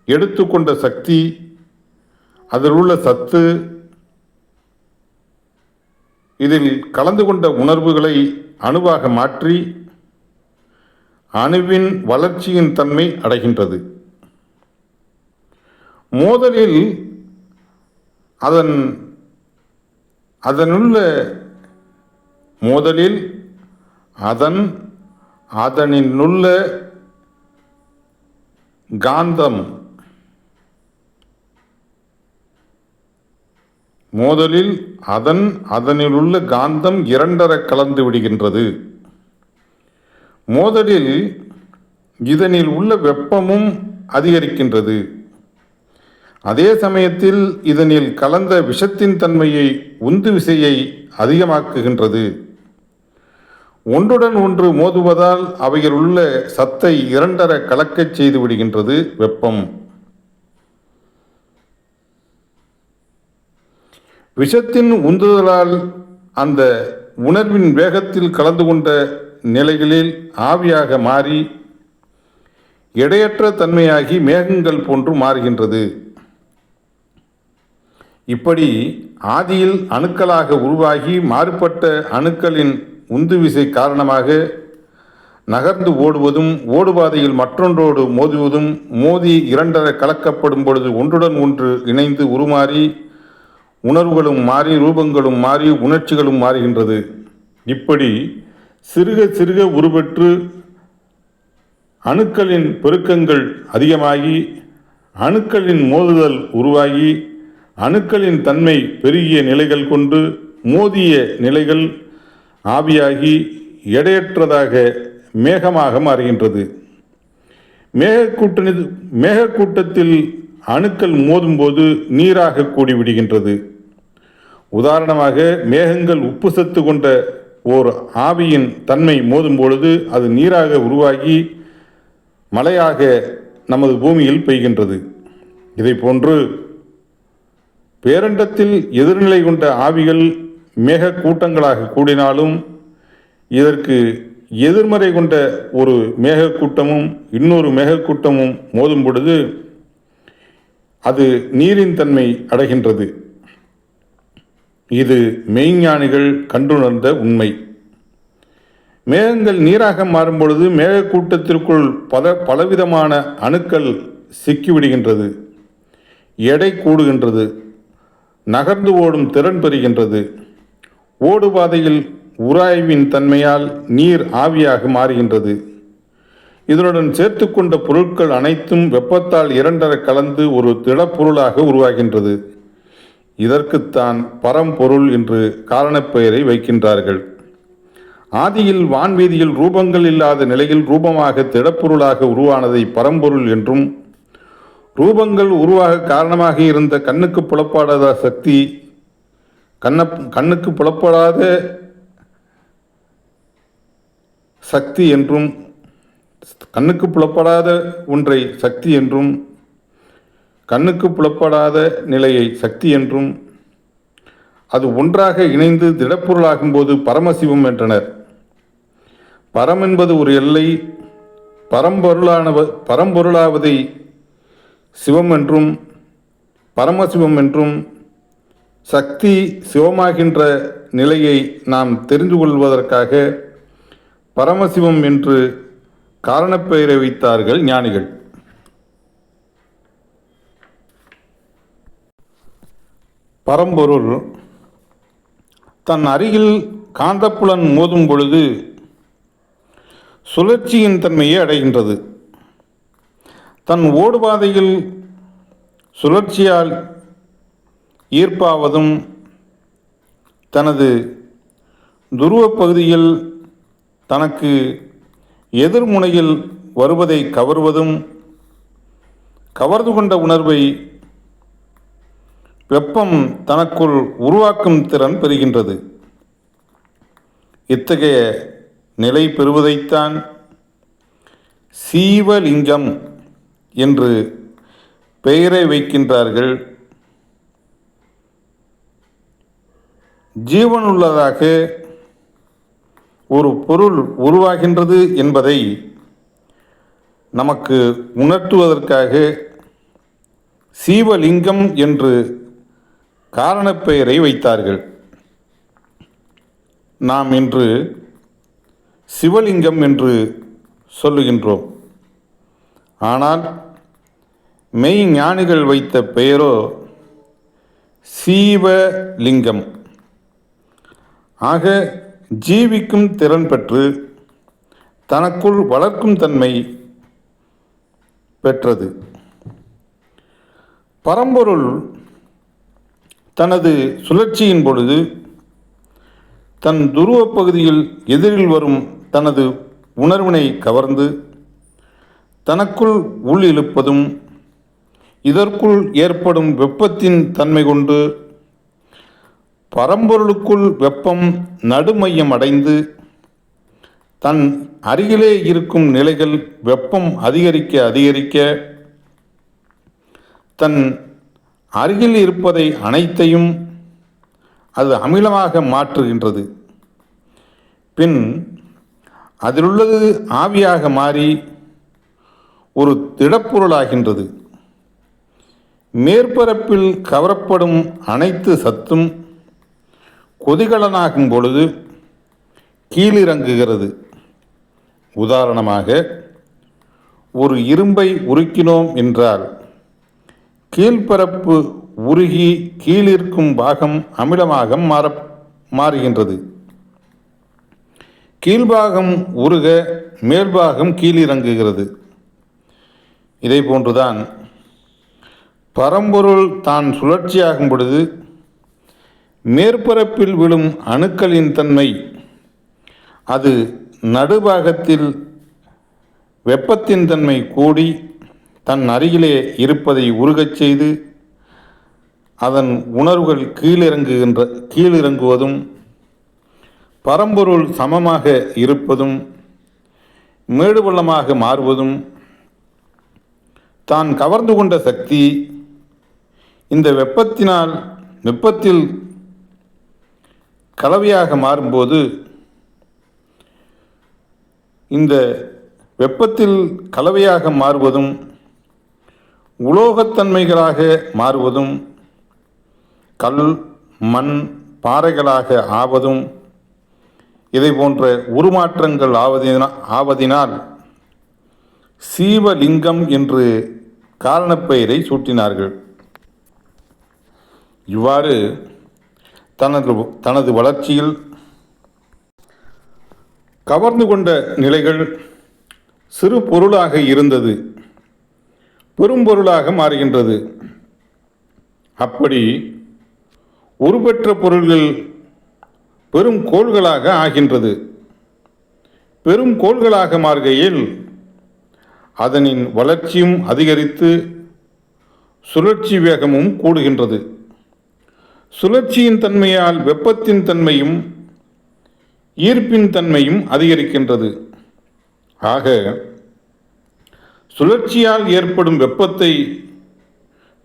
Speaker 1: எடுத்துக்கொண்ட சக்தி, அதில் உள்ள சத்து, இதில் கலந்து கொண்ட உணர்வுகளை அணுவாக மாற்றி அணுவின் வளர்ச்சியின் தன்மை அடைகின்றது. மோதலில் அதனிலுள்ள காந்தம் அதனிலுள்ள காந்தம் இரண்டர கலந்து விடுகின்றது. மோதலில் இதனில் உள்ள வெப்பமும் அதிகரிக்கின்றது. அதே சமயத்தில் இதனில் கலந்த விஷத்தின் தன்மையை உந்து விசையை அதிகமாக்குகின்றது. ஒன்றுடன் ஒன்று மோதுவதால் அவையில் உள்ள சத்தை இரண்டர கலக்கச் செய்து விடுகின்றது வெப்பம். விஷத்தின் உந்துதலால் அந்த உணர்வின் வேகத்தில் கலந்து கொண்ட நிலைகளில் ஆவியாக மாறி எடையற்ற தன்மையாகி மேகங்கள் போன்று மாறுகின்றது. இப்படி ஆதியில் அணுக்களாக உருவாகி மாறுபட்ட அணுக்களின் உந்துவிசை காரணமாக நகர்ந்து ஓடுவதும், ஓடுபாதையில் மற்றொன்றோடு மோதுவதும், மோதி இரண்டர கலக்கப்படும் பொழுது ஒன்றுடன் ஒன்று இணைந்து உருமாறி உணர்வுகளும் மாறி, ரூபங்களும் மாறி, உணர்ச்சிகளும் மாறுகின்றது. இப்படி சிறுக சிறுக உருப்பெற்று அணுக்களின் பெருக்கங்கள் அதிகமாகி, அணுக்களின் மோதுதல் உருவாகி, அணுக்களின் தன்மை பெருகிய நிலைகள் கொண்டு மோதிய நிலைகள் ஆவியாகி எடையற்றதாக மேகமாக மாறுகின்றது. மேகக்கூட்டத்தில் அணுக்கள் மோதும்போது நீராக கூடிவிடுகின்றது. உதாரணமாக, மேகங்கள் உப்பு சத்து கொண்ட ஓர் ஆவியின் தன்மை மோதும் பொழுது அது நீராக உருவாகி மழையாக நமது பூமியில் பெய்கின்றது. இதை போன்று பேரண்டத்தில் எதிர்நிலை கொண்ட ஆவிகள் மேக கூட்டங்களாக கூடினாலும் இதற்கு எதிர்மறை கொண்ட ஒரு மேகக்கூட்டமும் இன்னொரு மேகக்கூட்டமும் மோதும் பொழுது அது நீரின் தன்மை அடைகின்றது. இது மெய்ஞானிகள் கண்டுணர்ந்த உண்மை. மேகங்கள் நீராக மாறும் பொழுது மேகக்கூட்டத்திற்குள் பலவிதமான அணுக்கள் சிக்கிவிடுகின்றது, எடை கூடுகின்றது, நகர்ந்து ஓடும் திறன் பெறுகின்றது. ஓடுபாதையில் உராய்வின் தன்மையால் நீர் ஆவியாக மாறுகின்றது. இதனுடன் சேர்த்து கொண்ட பொருட்கள் அனைத்தும் வெப்பத்தால் இரண்டர கலந்து ஒரு திடப்பொருளாக உருவாகின்றது. இதற்குத்தான் பரம்பொருள் என்று காரணப்பெயரை வைக்கின்றார்கள். ஆதியில் வான்வீதியில் ரூபங்கள் இல்லாத நிலையில் ரூபமாக திடப்பொருளாக உருவானதை பரம்பொருள் என்றும், ரூபங்கள் உருவாக காரணமாக இருந்த கண்ணுக்கு புலப்படாத சக்தி, கண்ணுக்கு புலப்படாத சக்தி என்றும், கண்ணுக்கு புலப்படாத ஒன்றை சக்தி என்றும், கண்ணுக்கு புலப்படாத நிலையை சக்தி என்றும், அது ஒன்றாக இணைந்து திடப்பொருளாகும்போது பரமசிவம் என்றனர். பரம் என்பது ஒரு எல்லை, பரம்பொருளாவதை சிவம் என்றும் பரமசிவம் என்றும், சக்தி சிவமாகின்ற நிலையை நாம் தெரிந்து கொள்வதற்காக பரமசிவம் என்று காரணப்பெயரை வைத்தார்கள் ஞானிகள். பரம்பொருள் தன் அருகில் காந்தப்புலன் மோதும் பொழுது சுழற்சியின் தன்மையை அடைகின்றது. தன் ஓடுபாதையில் சுழற்சியால் ஈர்ப்பாவதும் தனது துருவப் பகுதியில் தனக்கு எதிர்முனையில் வருவதை கவர்வதும் கவர்ந்து கொண்ட உணர்வை வெப்பம் தனக்குள் உருவாக்கும் திறன் பெறுகின்றது. இத்தகைய நிலை பெறுவதைத்தான் சீவலிங்கம் என்று பெயரை வைக்கின்றார்கள். ஜீவனுள்ளதாக ஒரு பொருள் உருவாகின்றது என்பதை நமக்கு உணர்த்துவதற்காக சீவலிங்கம் என்று காரணப்பெயரை வைத்தார்கள். நாம் இன்று சிவலிங்கம் என்று சொல்லுகின்றோம். ஆனால் மெய் ஞானிகள் வைத்த பெயரோ சீவலிங்கம். ஆக ஜீவிக்கும் திறன் பெற்று தனக்குள் வளர்க்கும் தன்மை பெற்றது. பரம்பொருள் தனது சுழற்சியின் பொழுது தன் துருவப் பகுதியில் எதிரில் வரும் தனது உணர்வினை கவர்ந்து தனக்குள் உள் இழுப்பதும் இதற்குள் ஏற்படும் வெப்பத்தின் தன்மை கொண்டு பரம்பொருளுக்குள் வெப்பம் நடுமையம் அடைந்து தன் அருகிலே இருக்கும் நிலைகள் வெப்பம் அதிகரிக்க அதிகரிக்க தன் அருகில் இருப்பதை அனைத்தையும் அது அமிலமாக மாற்றுகின்றது. பின் அதிலுள்ளது ஆவியாக மாறி ஒரு திடப்பொருளாகின்றது. மேற்பரப்பில் கவரப்படும் அனைத்து சத்தும் கொதிகலனாகும் பொழுது கீழிறங்குகிறது. உதாரணமாக, ஒரு இரும்பை உருக்கினோம் என்றால் கீழ்ப்பரப்பு உருகி கீழிருக்கும் பாகம் அமிலமாக மாறுகின்றது. கீழ்பாகம் உருக மேல்பாகம் கீழிறங்குகிறது. இதை போன்றுதான் பரம்பொருள் தான் சுழற்சியாகும் பொழுது மேற்பரப்பில் விழும் அணுக்களின் தன்மை அது நடுபாகத்தில் வெப்பத்தின் தன்மை கூடி தன் அருகிலே இருப்பதை உருகச் செய்து அதன் உணர்வுகள் கீழிறங்குவதும் பரம்பொருள் சமமாக இருப்பதும் மேடுபள்ளமாக மாறுவதும் தான் கவர்ந்து கொண்ட சக்தி இந்த வெப்பத்தில் கலவையாக மாறும்போது இந்த வெப்பத்தில் கலவையாக மாறுவதும் உலோகத்தன்மைகளாக மாறுவதும் கல் மண் பாறைகளாக ஆவதும் இதை போன்ற உருமாற்றங்கள் ஆவதினால் சீவலிங்கம் என்று காரணப்பெயரை சூட்டினார்கள். இவ்வாறு தனது வளர்ச்சியில் கவர்ந்து கொண்ட நிலைகள் சிறு பொருளாக இருந்தது பெரும் பொருளாக மாறுகின்றது. அப்படி உருப்பெற்ற பொருள்கள் பெரும் கோள்களாக ஆகின்றது. பெரும் கோள்களாக மாறுகையில் அதனின் வளர்ச்சியும் அதிகரித்து சுழற்சி வேகமும் கூடுகின்றது. சுழற்சியின் தன்மையால் வெப்பத்தின் தன்மையும் ஈர்ப்பின் தன்மையும் அதிகரிக்கின்றது. ஆக சுழற்சியால் ஏற்படும் வெப்பத்தை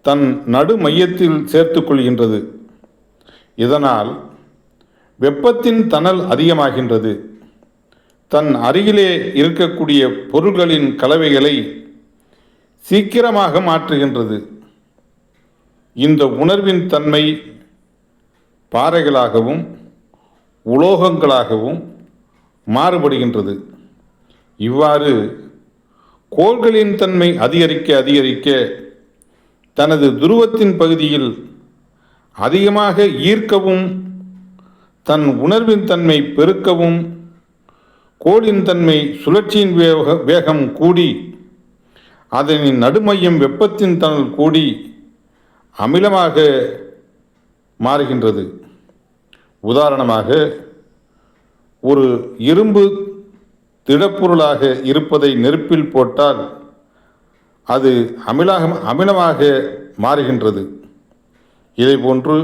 Speaker 1: தன் நடு மையத்தில் சேர்த்துக் கொள்கின்றது. இதனால் வெப்பத்தின் தணல் அதிகமாகின்றது. தன் அருகிலே இருக்கக்கூடிய பொருள்களின் கலவைகளை சீக்கிரமாக மாற்றுகின்றது. இந்த உணர்வின் தன்மை பாறைகளாகவும் உலோகங்களாகவும் மாறுபடுகின்றது. இவ்வாறு கோள்களின் தன்மை அதிகரிக்க அதிகரிக்க தனது துருவத்தின் பகுதியில் அதிகமாக ஈர்க்கவும் தன் உணர்வின் தன்மை பெருக்கவும் கோளின் தன்மை சுழற்சியின் வேகம் கூடி அதனின் நடுமையம் வெப்பத்தின் தணல் கூடி அமிலமாக மாறுகின்றது. உதாரணமாக, ஒரு இரும்பு திடப்பொருளாக இருப்பதை நெருப்பில் போட்டால் அது அமிலமாக மாறுகின்றது. இதேபோன்று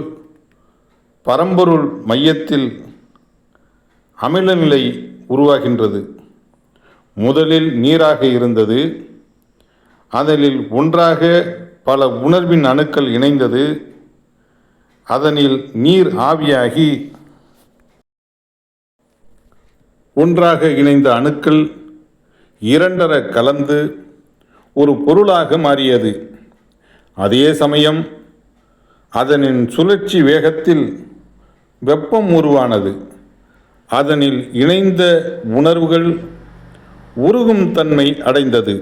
Speaker 1: பரம்பொருள் மையத்தில் அமில நிலை உருவாகின்றது. முதலில் நீராக இருந்தது, அதனில் ஒன்றாக பல உணர்வின் அணுக்கள் இணைந்தது, அதனில் நீர் ஆவியாகி ஒன்றாக இணைந்த அணுக்கள் இரண்டர கலந்து ஒரு பொருளாக மாறியது. அதே சமயம் அதனின் சுழற்சி வேகத்தில் வெப்பம் உருவானது. அதனில் இணைந்த உணர்வுகள் உருகும் தன்மை அடைந்தது.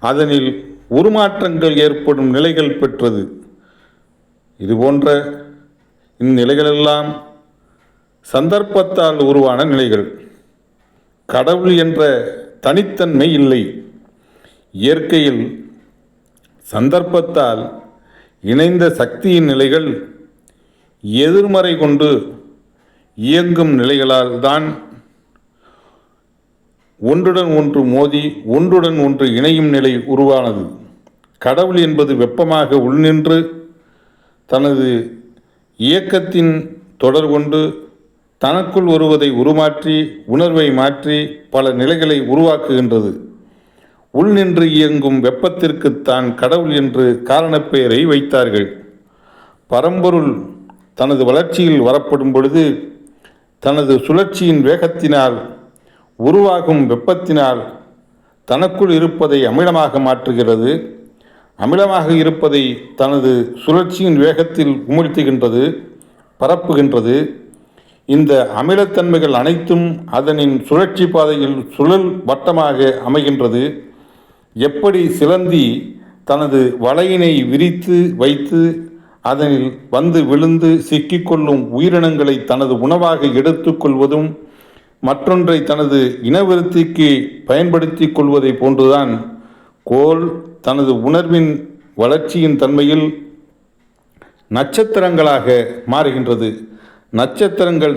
Speaker 1: அதனில் உருமாற்றங்கள் ஏற்படும் நிலைகள் பெற்றது. இதுபோன்ற இந்நிலைகளெல்லாம் சந்தர்ப்பத்தால் உருவான நிலைகள். கடவுள் என்ற தனித்தன்மை இல்லை. இயற்கையில் சந்தர்ப்பத்தால் இணைந்த சக்தியின் நிலைகள் எதிர்மறை கொண்டு இயங்கும் நிலைகளால் தான் ஒன்றுடன் ஒன்று மோதி ஒன்றுடன் ஒன்று இணையும் நிலை உருவானது. கடவுள் என்பது வெப்பமாக உள்நின்று தனது இயக்கத்தின் தொடர் கொண்டு தனக்குள் வருவதை உருமாற்றி உணர்வை மாற்றி பல நிலைகளை உருவாக்குகின்றது. உள்நின்று இயங்கும் வெப்பத்திற்கு தான் கடவுள் என்று காரணப்பெயரை வைத்தார்கள். பரம்பொருள் தனது வளர்ச்சியில் வரப்படும் பொழுது தனது சுழற்சியின் வேகத்தினால் உருவாகும் வெப்பத்தினால் தனக்குள் இருப்பதை அமிலமாக மாற்றுகிறது. அமிலமாக இருப்பதை தனது சுழற்சியின் வேகத்தில் உமிழ்த்துகின்றது, பரப்புகின்றது. இந்த அமிலத்தன்மைகள் அனைத்தும் அதனின் சுழற்சி பாதையில் சுழல் வட்டமாக அமைகின்றது. எப்படி சிலந்தி தனது வலையினை விரித்து வைத்து அதனில் வந்து விழுந்து சிக்கிக்கொள்ளும் உயிரினங்களை தனது உணவாக எடுத்துக்கொள்வதும் மற்றொன்றை தனது இனவிருத்திக்கு பயன்படுத்தி கொள்வதை போன்றுதான் கோள் தனது உணர்வின் வளர்ச்சியின் தன்மையில் நட்சத்திரங்களாக மாறுகின்றது. நட்சத்திரங்கள்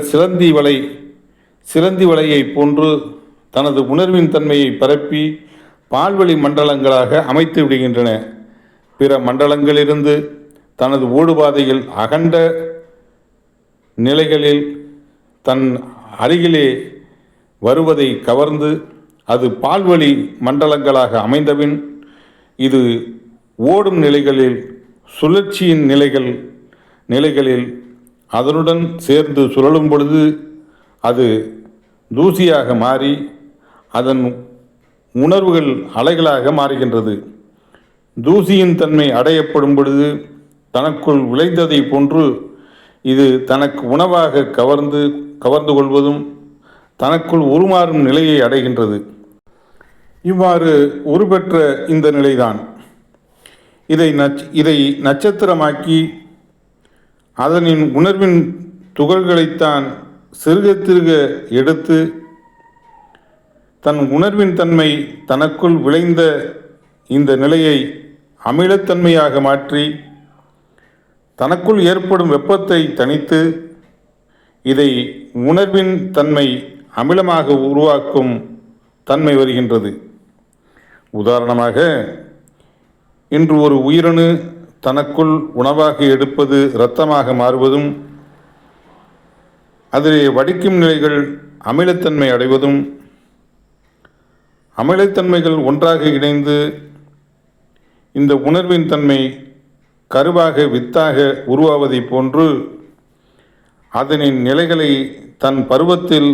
Speaker 1: சிலந்தி வலையை போன்று தனது உணர்வின் தன்மையை பரப்பி பால்வெளி மண்டலங்களாக அமைத்து விடுகின்றன. பிற மண்டலங்களிலிருந்து தனது ஓடுபாதையில் அகண்ட நிலைகளில் தன் அருகிலே வருவதை கவர்ந்து அது பால்வெளி மண்டலங்களாக அமைந்தபின் இது ஓடும் நிலைகளில் சுழற்சியின் நிலைகளில் அதனுடன் சேர்ந்து சுழலும் பொழுது அது தூசியாக மாறி அதன் உணர்வுகள் அலைகளாக மாறுகின்றது. தூசியின் தன்மை அடையப்படும் பொழுது தனக்குள் விளைந்ததை போன்று இது தனக்கு உணவாக கவர்ந்து கொள்வதும் தனக்குள் உருமாறும் நிலையை அடைகின்றது. இவ்வாறு உருப்பெற்ற இந்த நிலைதான் இதை நட்சத்திரமாக்கி அதனின் உணர்வின் துகள்களைத்தான் சிறுக சிறுக எடுத்து தன் உணர்வின் தன்மை தனக்குள் விளைந்த இந்த நிலையை அமிலத்தன்மையாக மாற்றி தனக்குள் ஏற்படும் வெப்பத்தை தணித்து இதை உணர்வின் தன்மை அமிலமாக உருவாக்கும் தன்மை வருகின்றது. உதாரணமாக, இன்று ஒரு உயிரணு தனக்குள் உணவாக எடுப்பது இரத்தமாக மாறுவதும் அதிலே வடிக்கும் நிலைகள் அமிலத்தன்மை அடைவதும் அமிலத்தன்மைகள் ஒன்றாக இணைந்து இந்த உணர்வின் தன்மை கருவாக வித்தாக உருவாவதை போன்று அதனின் நிலைகளை தன் பருவத்தில்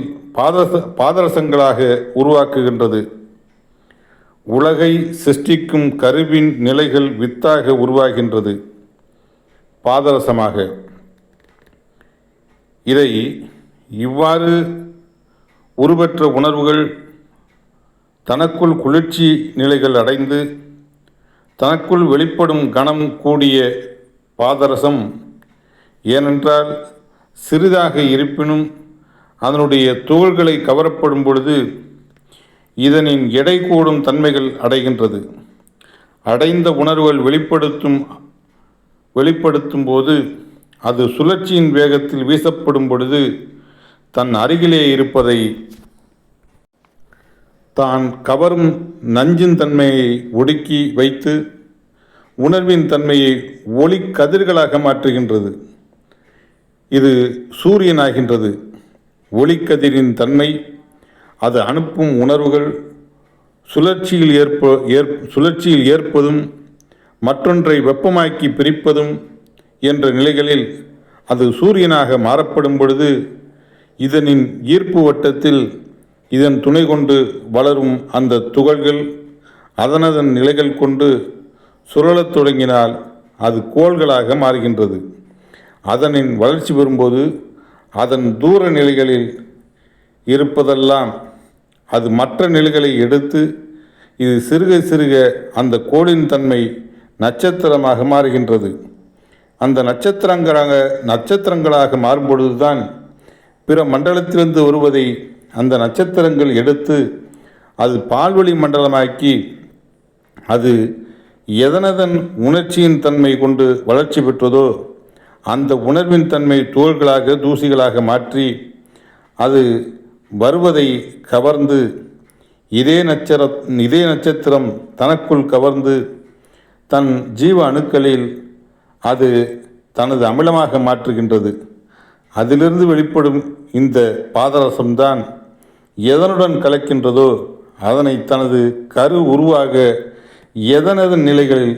Speaker 1: பாதரசங்களாக உருவாக்குகின்றது. உலகை சிருஷ்டிக்கும் கருவின் நிலைகள் வித்தாக உருவாகின்றது பாதரசமாக. இதை இவ்வாறு உருவற்ற உணர்வுகள் தனக்குள் குளிர்ச்சி நிலைகள் அடைந்து தனக்குள் வெளிப்படும் கணம் கூடிய பாதரசம். ஏனென்றால் சிறிதாக இருப்பினும் அதனுடைய துகள்களை கவரப்படும் பொழுது இதனின் எடை கூடும் தன்மைகள் அடைகின்றது. அடைந்த உணர்வுகள் வெளிப்படுத்தும் போது அது சுழற்சியின் வேகத்தில் வீசப்படும் பொழுது தன் அருகிலே இருப்பதை தான் கவரும் நஞ்சின் தன்மையை ஒடுக்கி வைத்து உணர்வின் தன்மையை ஒளி கதிர்களாக மாற்றுகின்றது. இது சூரியனாகின்றது. ஒளிக்கதிரின் தன்மை அது அனுப்பும் உணர்வுகள் சுழற்சியில் ஏற்பதும் மற்றொன்றை வெப்பமாக்கி பிரிப்பதும் என்ற நிலைகளில் அது சூரியனாக மாறப்படும் பொழுது இதனின் ஈர்ப்பு வட்டத்தில் இதன் துணை கொண்டு வளரும் அந்த துகள்கள் அதனதன் நிலைகள் கொண்டு சுழலத் தொடங்கினால் அது கோள்களாக மாறுகின்றது. அதனின் வளர்ச்சி பெறும்போது அதன் தூர நிலைகளில் இருப்பதெல்லாம் அது மற்ற நிலைகளை எடுத்து இது சிறுக சிறுக அந்த கோளின் தன்மை நட்சத்திரமாக மாறுகின்றது. அந்த நட்சத்திரங்களாக மாறும்பொழுதுதான் பிற மண்டலத்திலிருந்து வருவதை அந்த நட்சத்திரங்கள் எடுத்து அது பால்வெளி மண்டலமாக்கி அது எதனதன் உணர்ச்சியின் தன்மை கொண்டு வளர்ச்சி பெற்றதோ அந்த உணர்வின் தன்மை தோள்களாக தூசிகளாக மாற்றி அது வருவதை கவர்ந்து இதே நட்சத்திரம் தனக்குள் கவர்ந்து தன் ஜீவ அணுக்களில் அது தனது அமிலமாக மாற்றுகின்றது. அதிலிருந்து வெளிப்படும் இந்த பாதரசம்தான் எதனுடன் கலக்கின்றதோ அதனை தனது கரு உருவாக எதனதன் நிலைகளில்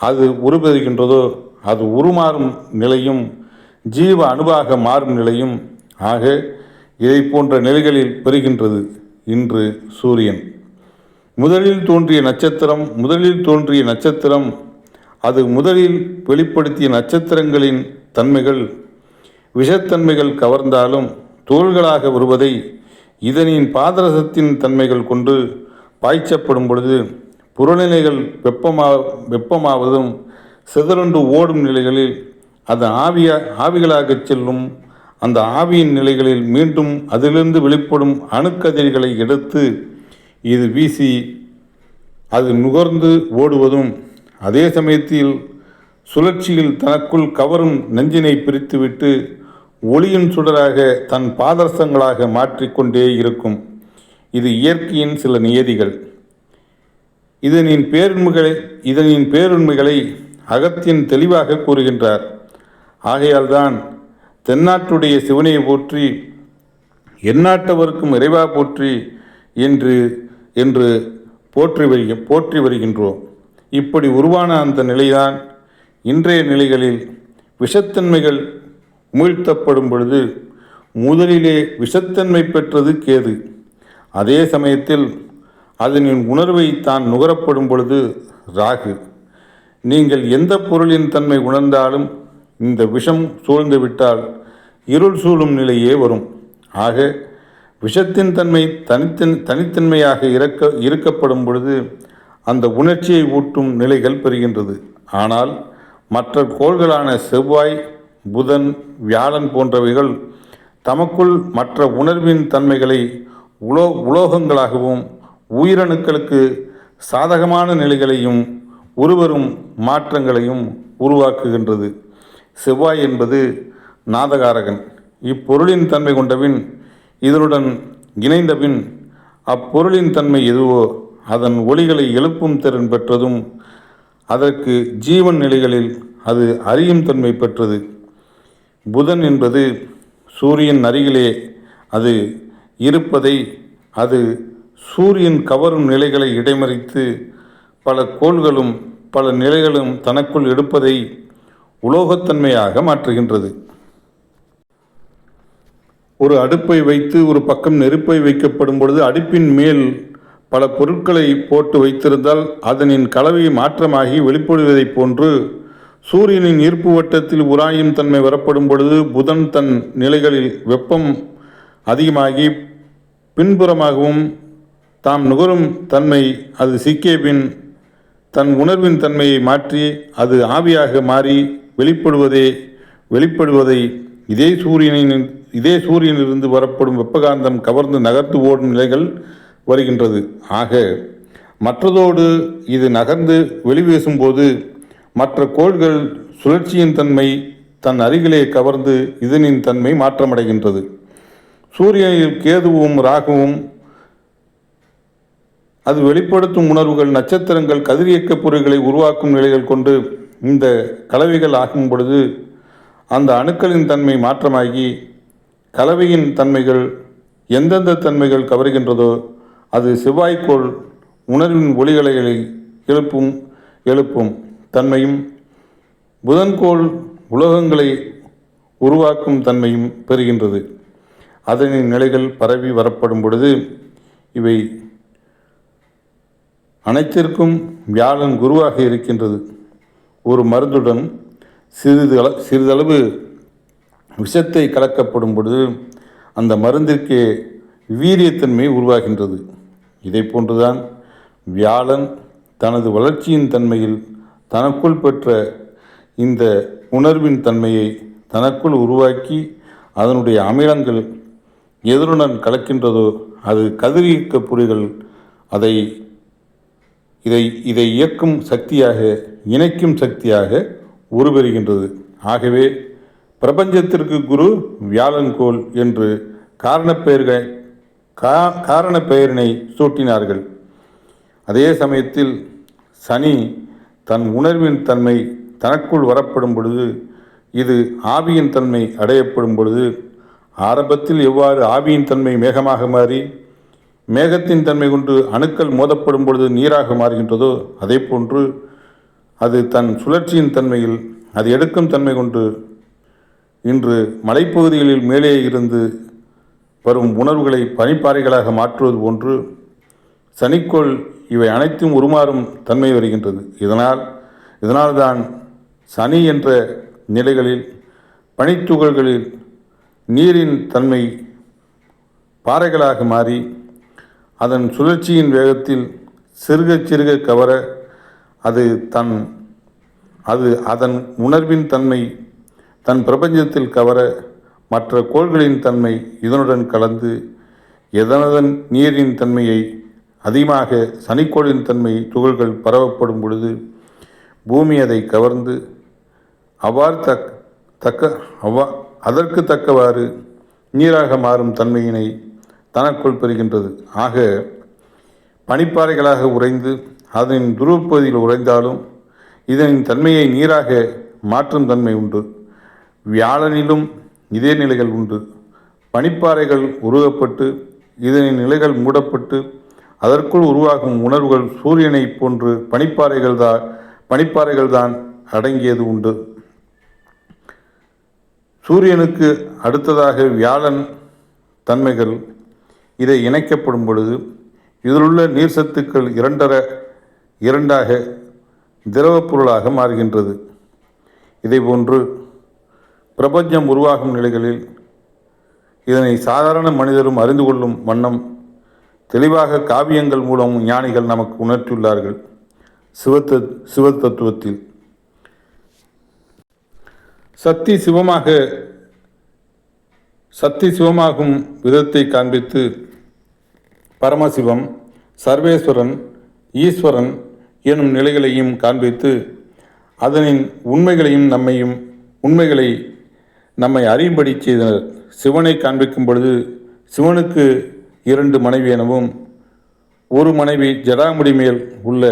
Speaker 1: அது உருபெறுகின்றதோ அது உருமாறும் நிலையும் ஜீவ அணுவாக மாறும் நிலையும் ஆக இதை போன்ற நிலைகளில் பெறுகின்றது இன்று சூரியன். முதலில் தோன்றிய நட்சத்திரம் அது முதலில் வெளிப்படுத்திய நட்சத்திரங்களின் தன்மைகள் விஷத்தன்மைகள் கவர்ந்தாலும் தோள்களாக வருவதை இதனின் பாதரசத்தின் தன்மைகள் கொண்டு பாய்ச்சப்படும் பொழுது புறநிலைகள் வெப்பமாவதும் சிதறுண்டு ஓடும் நிலைகளில் அது ஆவிகளாக செல்லும். அந்த ஆவியின் நிலைகளில் மீண்டும் அதிலிருந்து வெளிப்படும் அணுக்கதிர்களை எடுத்து இது வீசி அது நுகர்ந்து ஓடுவதும் அதே சமயத்தில் சுழற்சியில் தனக்குள் கவரும் நெஞ்சினை பிரித்துவிட்டு ஒளியின் சுடராக தன் பாதரசங்களாக மாற்றிக்கொண்டே இருக்கும். இது இயற்கையின் சில நியதிகள். இதனின் பேருண்மைகளை அகத்தியன் தெளிவாக கூறுகின்றார். ஆகையால்தான் தென்னாட்டுடைய சிவனை போற்றி எந்நாட்டவருக்கும் இறைவா போற்றி என்று போற்றி வருகின்றோம். இப்படி உருவான அந்த நிலைதான் இன்றைய நிலைகளில் விஷத்தன்மைகள் உமிழ்த்தப்படும் பொழுது முதலிலே விஷத்தன்மை பெற்றது கேது. அதே சமயத்தில் அதனின் உணர்வை தான் நுகரப்படும் பொழுது ராகு. நீங்கள் எந்த பொருளின் தன்மை உணர்ந்தாலும் இந்த விஷம் சூழ்ந்துவிட்டால் இருள் சூழும் நிலையே வரும். ஆக விஷத்தின் தன்மை தனித்தன்மையாக இருக்கப்படும் பொழுது அந்த உணர்ச்சியை ஊட்டும் நிலைகள் பெறுகின்றது. ஆனால் மற்ற கோள்களான செவ்வாய், புதன், வியாழன் போன்றவைகள் தமக்குள் மற்ற உணர்வின் தன்மைகளை உலோகங்களாகவும் உயிரணுக்களுக்கு சாதகமான நிலைகளையும் உருவரும் மாற்றங்களையும் உருவாக்குகின்றது. செவ்வாய் என்பது நாதகாரகன். இப்பொருளின் தன்மை கொண்டபின் இதனுடன் இணைந்தபின் அப்பொருளின் தன்மை எதுவோ அதன் ஒளிகளை எழுப்பும் திறன் பெற்றதும் அதற்கு ஜீவன் நிலைகளில் அது அறியும் தன்மை பெற்றது. புதன் என்பது சூரியன் அருகிலே அது இருப்பதை அது சூரியன் கவரும் நிலைகளை இடைமறித்து பல கோள்களும் பல நிலைகளும் தனக்குள் எடுப்பதை உலோகத்தன்மையாக மாற்றுகின்றது. ஒரு அடுப்பை வைத்து ஒரு பக்கம் நெருப்பை வைக்கப்படும் பொழுது அடுப்பின் மேல் பல பொருட்களை போட்டு வைத்திருந்தால் அதனின் கலவை மாற்றமாகி வெளிப்படுவதைப் போன்று சூரியனின் ஈர்ப்பு வட்டத்தில் உராயும் தன்மை வரப்படும் பொழுது புதன் தன் நிலைகளில் வெப்பம் அதிகமாகி பின்புறமாகவும் தாம் நுகரும் தன்மை அது சிக்கிய பின் தன் உணர்வின் தன்மையை மாற்றி அது ஆவியாக மாறி வெளிப்படுவதை இதே இதே சூரியனிலிருந்து வரப்படும் வெப்பகாந்தம் கவர்ந்து நகர்ந்து ஓடும் நிலைகள் வருகின்றது. ஆக மற்றதோடு இது நகர்ந்து வெளிவீசும்போது மற்ற கோள்கள் சுழற்சியின் தன்மை தன் அருகிலே கவர்ந்து இதனின் தன்மை மாற்றமடைகின்றது. சூரியனில் கேதுவும் ராகுவும் அது வெளிப்படுத்தும் உணர்வுகள் நட்சத்திரங்கள் கதிரியக்க பொருள்களை உருவாக்கும் நிலைகள் கொண்டு இந்த கலவைகள் ஆகும் பொழுது அந்த அணுக்களின் தன்மை மாற்றமாகி கலவையின் தன்மைகள் எந்தெந்த தன்மைகள் கவர்கின்றதோ அது செவ்வாய்க்கோள் உணர்வின் ஒளிகளை எழுப்பும் தன்மையும் புதன்கோள் உலோகங்களை உருவாக்கும் தன்மையும் பெறுகின்றது. அதனின் நிலைகள் பரவி வரப்படும் பொழுது இவை அனைத்திற்கும் வியாழன் குருவாக இருக்கின்றது. ஒரு மருந்துடன் சிறிதளவு விஷத்தை கலக்கப்படும் பொழுது அந்த மருந்திற்கே வீரியத்தன்மை உருவாகின்றது. இதை போன்றுதான் வியாழன் தனது வளர்ச்சியின் தன்மையில் தனக்குள் பெற்ற இந்த உணர்வின் தன்மையை தனக்குள் உருவாக்கி அதனுடைய அமிலங்கள் எதனுடன் கலக்கின்றதோ அது கதிரியக்க பொறிகள் இதை இயக்கும் சக்தியாக இணைக்கும் சக்தியாக உருவெறுகின்றது. ஆகவே பிரபஞ்சத்திற்கு குரு வியாழன் கோள் என்று காரண பெயரினை சூட்டினார்கள். அதே சமயத்தில் சனி தன் உணர்வின் தன்மை தனக்குள் வரப்படும் பொழுது இது ஆவியின் தன்மை அடையப்படும் பொழுது ஆரம்பத்தில் எவ்வாறு ஆவியின் தன்மை மேகமாக மாறி மேகத்தின் தன்மை கொண்டு அணுக்கள் மோதப்படும் பொழுது நீராக மாறுகின்றதோ அதே போன்று அது தன் சுழற்சியின் தன்மையில் அது எடுக்கும் தன்மை கொண்டு இன்று மலைப்பகுதிகளில் மேலே இருந்து வரும் உணர்வுகளை பனிப்பாறைகளாக மாற்றுவது போன்று சனிக்கோள் இவை அனைத்தும் உருமாறும் தன்மை வருகின்றது. இதனால்தான் சனி என்ற நிலைகளில் பனித்துகள்களில் நீரின் தன்மை பாறைகளாக மாறி அதன் சுழற்சியின் வேகத்தில் சிறுக கவர அது அதன் உணர்வின் தன்மை தன் பிரபஞ்சத்தில் கவர மற்ற கோள்களின் தன்மை இதனுடன் கலந்து எதனதன் நீரின் தன்மையை அதிகமாக சனிக்கோளின் தன்மை துகள்கள் பரவப்படும் பொழுது பூமி அதை கவர்ந்து அதற்கு தக்கவாறு நீராக மாறும் தன்மையினை தனக்குள் பெறுகின்றது. ஆக பனிப்பாறைகளாக உறைந்து அதனின் துருவப்பகுதியில் உறைந்தாலும் இதனின் தன்மையை நீராக மாற்றும் தன்மை உண்டு. வியாழனிலும் இதே நிலைகள் உண்டு. பனிப்பாறைகள் உருவப்பட்டு இதனின் நிலைகள் மூடப்பட்டு அதற்குள் உருவாகும் உணர்வுகள் சூரியனை போன்று பனிப்பாறைகள்தான் அடங்கியது உண்டு. சூரியனுக்கு அடுத்ததாக வியாழன் தன்மைகள் இதை இணைக்கப்படும் பொழுது இதிலுள்ள நீர் சத்துக்கள் இரண்டாக திரவப் பொருளாக மாறுகின்றது. இதைப்போன்று பிரபஞ்சம் உருவாகும் நிலைகளில் இதனை சாதாரண மனிதரும் அறிந்து கொள்ளும் வண்ணம் தெளிவாக காவியங்கள் மூலம் ஞானிகள் நமக்கு உணர்த்தியுள்ளார்கள். சிவ தத்துவத்தில் சக்தி சிவமாகும் விதத்தை காண்பித்து பரமசிவம், சர்வேஸ்வரன், ஈஸ்வரன் எனும் நிலைகளையும் காண்பித்து அதனின் உண்மைகளை நம்மை அறியும்படி செய்தனர். சிவனை காண்பிக்கும் பொழுது சிவனுக்கு 2 மனைவி எனவும் ஒரு மனைவி ஜடாமுடி மேல் உள்ள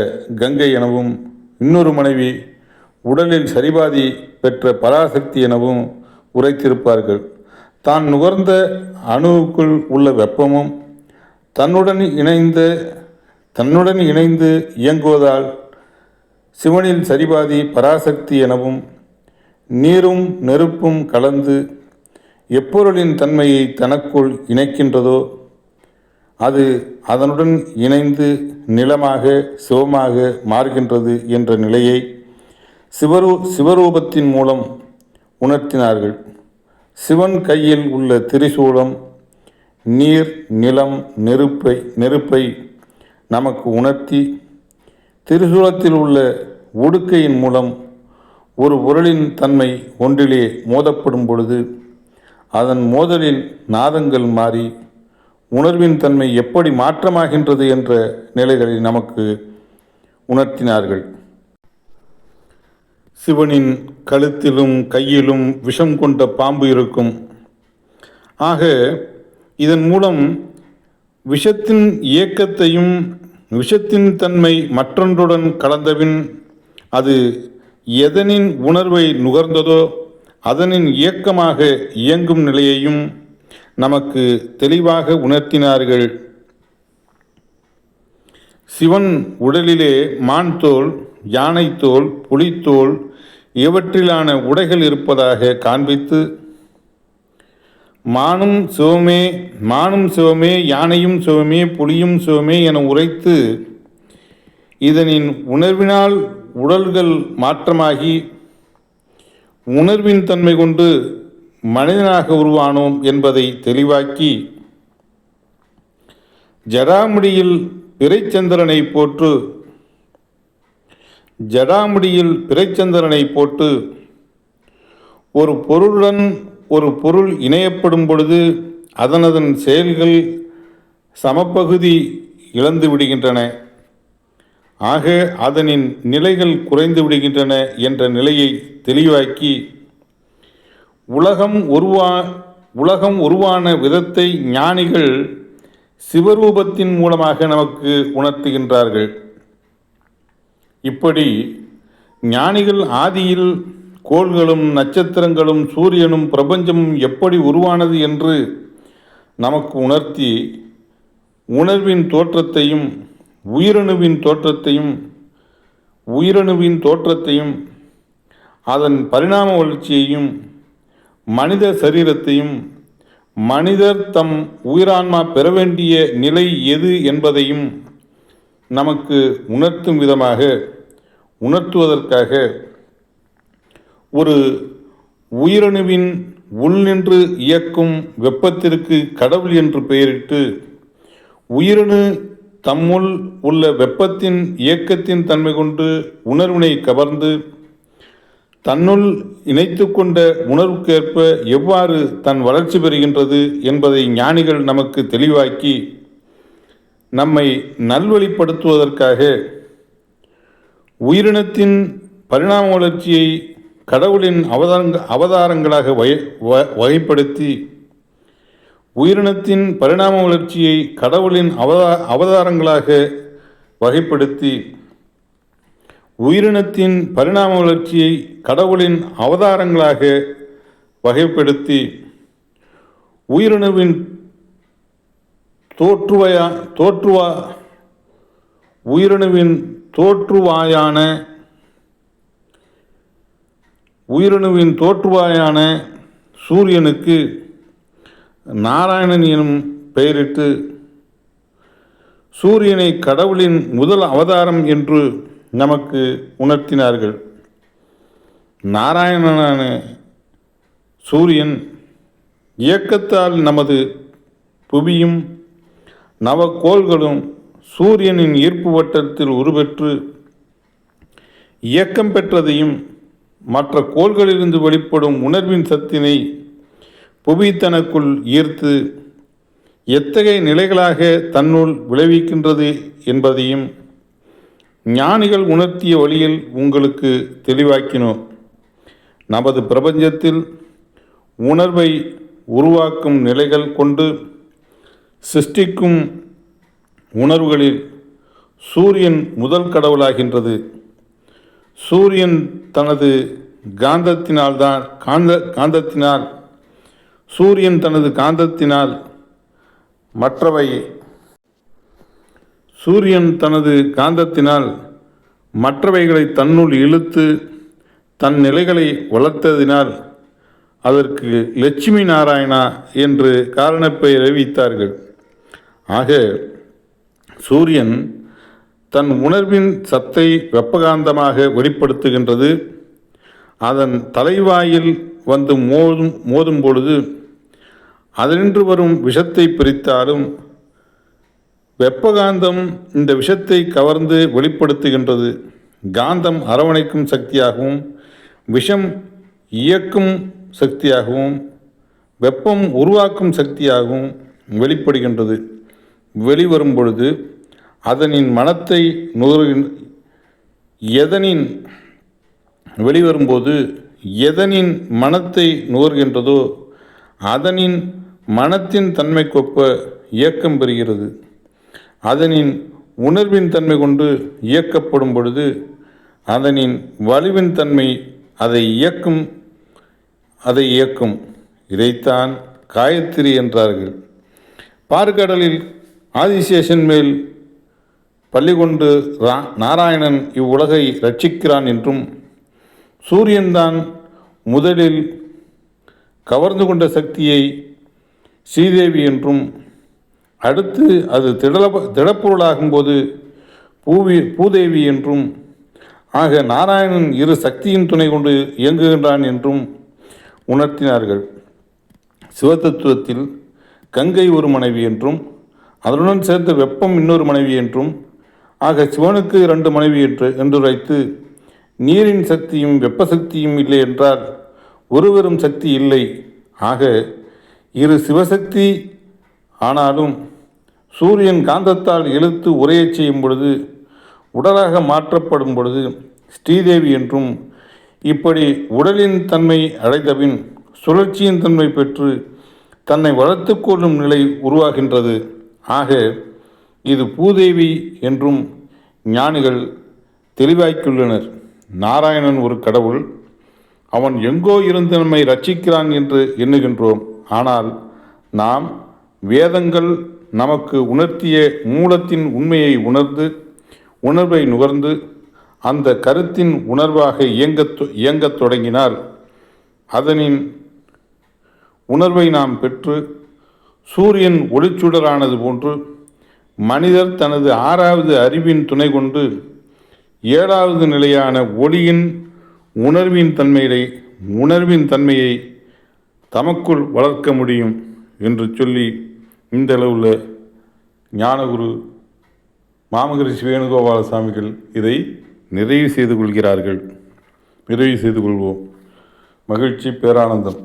Speaker 1: கங்கை எனவும் இன்னொரு மனைவி உடலில் சரிபாதி பெற்ற பராசக்தி எனவும் உரைத்திருப்பார்கள். தான் நுகர்ந்த அணுவுக்குள் உள்ள வெப்பமும் தன்னுடன் இணைந்து இயங்குவதால் சிவனில் சரிபாதி பராசக்தி எனவும் நீரும் நெருப்பும் கலந்து எப்பொருளின் தன்மையை தனக்குள் இணைக்கின்றதோ அது அதனுடன் இணைந்து நிலமாக சிவமாக மாறுகின்றது என்ற நிலையை சிவரூபத்தின் மூலம் உணர்த்தினார்கள். சிவன் கையில் உள்ள திரிசூலம் நீர், நிலம், நெருப்பை நமக்கு உணர்த்தி திரிசூலத்தில் உள்ள உடுக்கையின் மூலம் ஒரு பொருளின் தன்மை ஒன்றிலே மோதப்படும் பொழுது அதன் மோதலில் நாதங்கள் மாறி உணர்வின் தன்மை எப்படி மாற்றமாகின்றது என்ற நிலைகளை நமக்கு உணர்த்தினார்கள். சிவனின் கழுத்திலும் கையிலும் விஷம் கொண்ட பாம்பு இருக்கும். ஆக இதன் மூலம் விஷத்தின் இயக்கத்தையும் விஷத்தின் தன்மை மற்றொன்றுடன் கலந்தபின் அது எதனின் உணர்வை நுகர்ந்ததோ அதனின் இயக்கமாக இயங்கும் நிலையையும் நமக்கு தெளிவாக உணர்த்தினார்கள். சிவன் உடலிலே மான் தோல், யானை தோல், புலித்தோல் இவற்றிலான உடைகள் இருப்பதாக காண்பித்து, மானும் சிவமே, யானையும் சிவமே, புலியும் சிவமே என உரைத்து, இதனின் உணர்வினால் உடல்கள் மாற்றமாகி உணர்வின் தன்மை கொண்டு மனிதனாக உருவானோம் என்பதை தெளிவாக்கி, ஜடாமுடியில் பிறைச்சந்திரனை போட்டு ஒரு பொருளுடன் ஒரு பொருள் இணையப்படும் பொழுது அதனதன் செயல்கள் சமப்பகுதி இழந்து விடுகின்றன. ஆக அதனின் நிலைகள் குறைந்து விடுகின்றன என்ற நிலையை தெளிவாக்கி, உலகம் உருவான விதத்தை ஞானிகள் சிவரூபத்தின் மூலமாக நமக்கு உணர்த்துகின்றார்கள். இப்படி ஞானிகள் ஆதியில் கோள்களும் நட்சத்திரங்களும் சூரியனும் பிரபஞ்சமும் எப்படி உருவானது என்று நமக்கு உணர்த்தி, உணர்வின் தோற்றத்தையும் உயிரணுவின் தோற்றத்தையும் அதன் பரிணாம வளர்ச்சியையும் மனித சரீரத்தையும் மனிதர் தம் உயிரான்மா பெற வேண்டிய நிலை எது என்பதையும் நமக்கு உணர்த்துவதற்காக ஒரு உயிரணுவின் உள்நின்று இயக்கும் வெப்பத்திற்கு கடவுள் என்று பெயரிட்டு, உயிரணு தம்முள் உள்ள வெப்பத்தின் இயக்கத்தின் தன்மை கொண்டு உணர்வினை கவர்ந்து தன்னுள் இணைத்து கொண்ட உணர்வுக்கேற்ப எவ்வாறு தன் வளர்ச்சி பெறுகின்றது என்பதை ஞானிகள் நமக்கு தெளிவாக்கி, நம்மை நல்வழிப்படுத்துவதற்காக உயிரினத்தின் பரிணாம வளர்ச்சியை கடவுளின் அவதாரங்களாக வகைப்படுத்தி, உயிரினத்தின் பரிணாம வளர்ச்சியை கடவுளின் அவதாரங்களாக வகைப்படுத்தி, உயிரினத்தின் பரிணாம வளர்ச்சியை கடவுளின் அவதாரங்களாக வகைப்படுத்தி, உயிரணுவின் தோற்றுவாயான சூரியனுக்கு நாராயணன் எனும் பெயரிட்டு, சூரியனை கடவுளின் முதல் அவதாரம் என்று நமக்கு உணர்த்தினார்கள். நாராயணனான சூரியன் இயக்கத்தால் நமது புவியும் நவக்கோள்களும் சூரியனின் ஈர்ப்பு வட்டத்தில் உருப்பெற்று இயக்கம் பெற்றதையும், மற்ற கோள்களிலிருந்து வெளிப்படும் உணர்வின் சத்தினை புவி தனக்குள் ஈர்த்து எத்தகைய நிலைகளாக தன்னுள் விளைவிக்கின்றது என்பதையும் ஞானிகள் உணர்த்திய வழியில் உங்களுக்கு தெளிவாக்கினோம். நமது பிரபஞ்சத்தில் உணர்வை உருவாக்கும் நிலைகள் கொண்டு சிருஷ்டிக்கும் உணர்வுகளில் சூரியன் முதல் கடவுளாகின்றது. சூரியன் தனது காந்தத்தினால் மற்றவைகளை தன்னுள் இழுத்து தன் நிலைகளை வளர்த்ததினால் அதற்கு லட்சுமி நாராயணா என்று காரணப்பெயர் அறிவித்தார்கள். ஆக சூரியன் தன் உணர்வின் சத்தை வெப்பகாந்தமாக வெளிப்படுத்துகின்றது. அதன் தலைவாயில் வந்து மோதும் பொழுது அதனின்று வரும் விஷத்தை பிரித்தாலும் வெப்பகாந்தம் இந்த விஷத்தை கவர்ந்து வெளிப்படுத்துகின்றது. காந்தம் அரவணைக்கும் சக்தியாகவும் விஷம் இயக்கும் சக்தியாகவும் வெப்பம் உருவாக்கும் சக்தியாகவும் வெளிப்படுகின்றது. வெளிவரும் பொழுது அதனின் மனத்தை எதனின் வெளிவரும்போது எதனின் மனத்தை நுகர்கின்றதோ அதனின் மனத்தின் தன்மைக்கொப்ப இயக்கம் பெறுகிறது. அதனின் உணர்வின் தன்மை கொண்டு இயக்கப்படும் பொழுது அதனின் வலுவின் தன்மை அதை இயக்கும். இதைத்தான் காயத்ரி என்றார்கள். பார்க்கடலில் ஆதிசேஷன் மேல் பள்ளி கொண்டு நாராயணன் இவ்வுலகை ரட்சிக்கிறான் என்றும், சூரியன்தான் முதலில் கவர்ந்து கொண்ட சக்தியை ஸ்ரீதேவி என்றும், அடுத்து அது திடப்பொருளாகும்போது பூதேவி என்றும், ஆக நாராயணன் இரு சக்தியின் துணை கொண்டு இயங்குகின்றான் என்றும் உணர்த்தினார்கள். சிவதத்துவத்தில் கங்கை ஒரு மனைவி என்றும், அதனுடன் சேர்ந்த வெப்பம் இன்னொரு மனைவி என்றும், ஆக சிவனுக்கு 2 மனைவி என்று வைத்து, நீரின் சக்தியும் வெப்ப சக்தியும் இல்லை என்றால் ஒருவரும் சக்தி இல்லை. ஆக இரு சிவசக்தி ஆனாலும் சூரியன் காந்தத்தால் இழுத்து உரையச் செய்யும் பொழுது உடலாக மாற்றப்படும் பொழுது ஸ்ரீதேவி என்றும், இப்படி உடலின் தன்மை அடைந்தபின் சுழற்சியின் தன்மை பெற்று தன்னை வளர்த்து கொள்ளும் நிலை உருவாகின்றது. ஆக இது பூதேவி என்றும் ஞானிகள் தெளிவாக்கியுள்ளனர். நாராயணன் ஒரு கடவுள். அவன் எங்கோ இருந்து நம்மை ரட்சிக்கிறான் என்று எண்ணுகின்றோம். ஆனால் நாம் வேதங்கள் நமக்கு உணர்த்திய மூலத்தின் உண்மையை உணர்வை நுகர்ந்து அந்த கருத்தின் உணர்வாக இயங்கத் தொடங்கினால் அதனின் உணர்வை நாம் பெற்று சூரியன் ஒளிச்சுடரானது போன்று மனிதர் தனது 6வது அறிவின் துணை கொண்டு 7வது நிலையான ஒளியின் உணர்வின் தன்மையை தமக்குள் வளர்க்க முடியும் என்று சொல்லி இந்த அளவில் ஞானகுரு மாமகரிஷி வேணுகோபால சாமிகள் இதை நிறைவு செய்து கொள்வோம். மகிழ்ச்சி, பேரானந்தம்.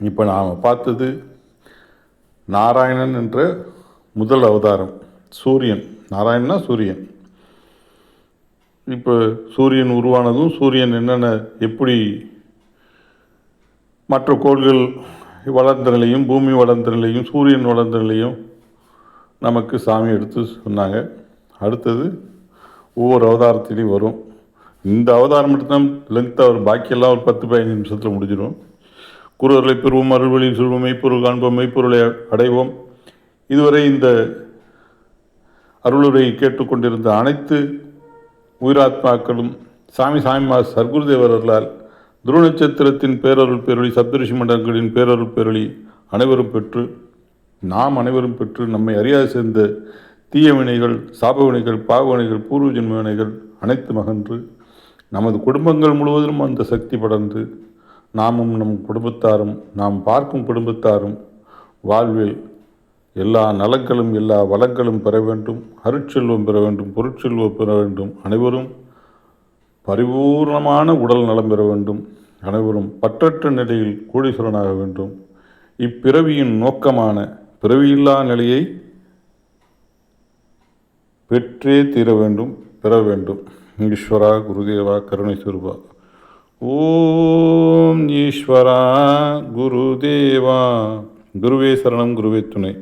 Speaker 1: இப்போ நாம் பார்த்தது நாராயணன் என்ற முதல் அவதாரம் சூரியன். நாராயணனா சூரியன். இப்போ சூரியன் உருவானதும் சூரியன் எப்படி மற்ற கோள்கள் வளர்ந்த நிலையும் பூமி வளர்ந்த நிலையும் சூரியன் வளர்ந்த நிலையும் நமக்கு சாமி எடுத்து சொன்னாங்க. அடுத்தது ஒவ்வொரு அவதாரத்திலையும் வரும். இந்த அவதாரம் மட்டும்தான் லெங்க்த்தாக வரும். பாக்கியெல்லாம் ஒரு 10-15 நிமிஷத்தில் முடிஞ்சிடும். குருவர்களை பெறுவோம், அருள்வழியில் சொல்வோம், மெய்ப்பொருள் காண்போம், மெய்ப்பொருளை அடைவோம். இதுவரை இந்த அருளுரை கேட்டுக்கொண்டிருந்த அனைத்து உயிராத்மாக்களும் சாமிமா சர்க்குருதேவர்களால் துருவ நட்சத்திரத்தின் பேரருள் பேரொளி, சப்தரிஷி மண்டலங்களின் பேரருள் பேரொளி அனைவரும் பெற்று, நாம் அனைவரும் பெற்று, நம்மை அறியாது சேர்ந்த தீய வினைகள், சாப வினைகள், பாவ வினைகள், பூர்வ ஜென்ம வினைகள் அனைத்து மகன்று நமது குடும்பங்கள் முழுவதும் அந்த சக்தி படர்ந்து நாமும் நம் குடும்பத்தாரும் நாம் பார்க்கும் குடும்பத்தாரும் வாழ்வில் எல்லா நலங்களும் எல்லா வளங்களும் பெற வேண்டும், அருட்செல்வம் பெற வேண்டும், பொருட்செல்வம் பெற வேண்டும், அனைவரும் பரிபூர்ணமான உடல் நலம் பெற வேண்டும், அனைவரும் பற்றற்ற நிலையில் கோடீஸ்வரனாக வேண்டும். இப்பிறவியின் நோக்கமான பிறவியில்லா நிலையை பெற்றே தீர வேண்டும், பெற வேண்டும். ஈஸ்வரா குருதேவா கருணை சுரூபா. ஓம் ஈஸ்வரா குருதேவா. குருவே சரணம், குருவே துணை.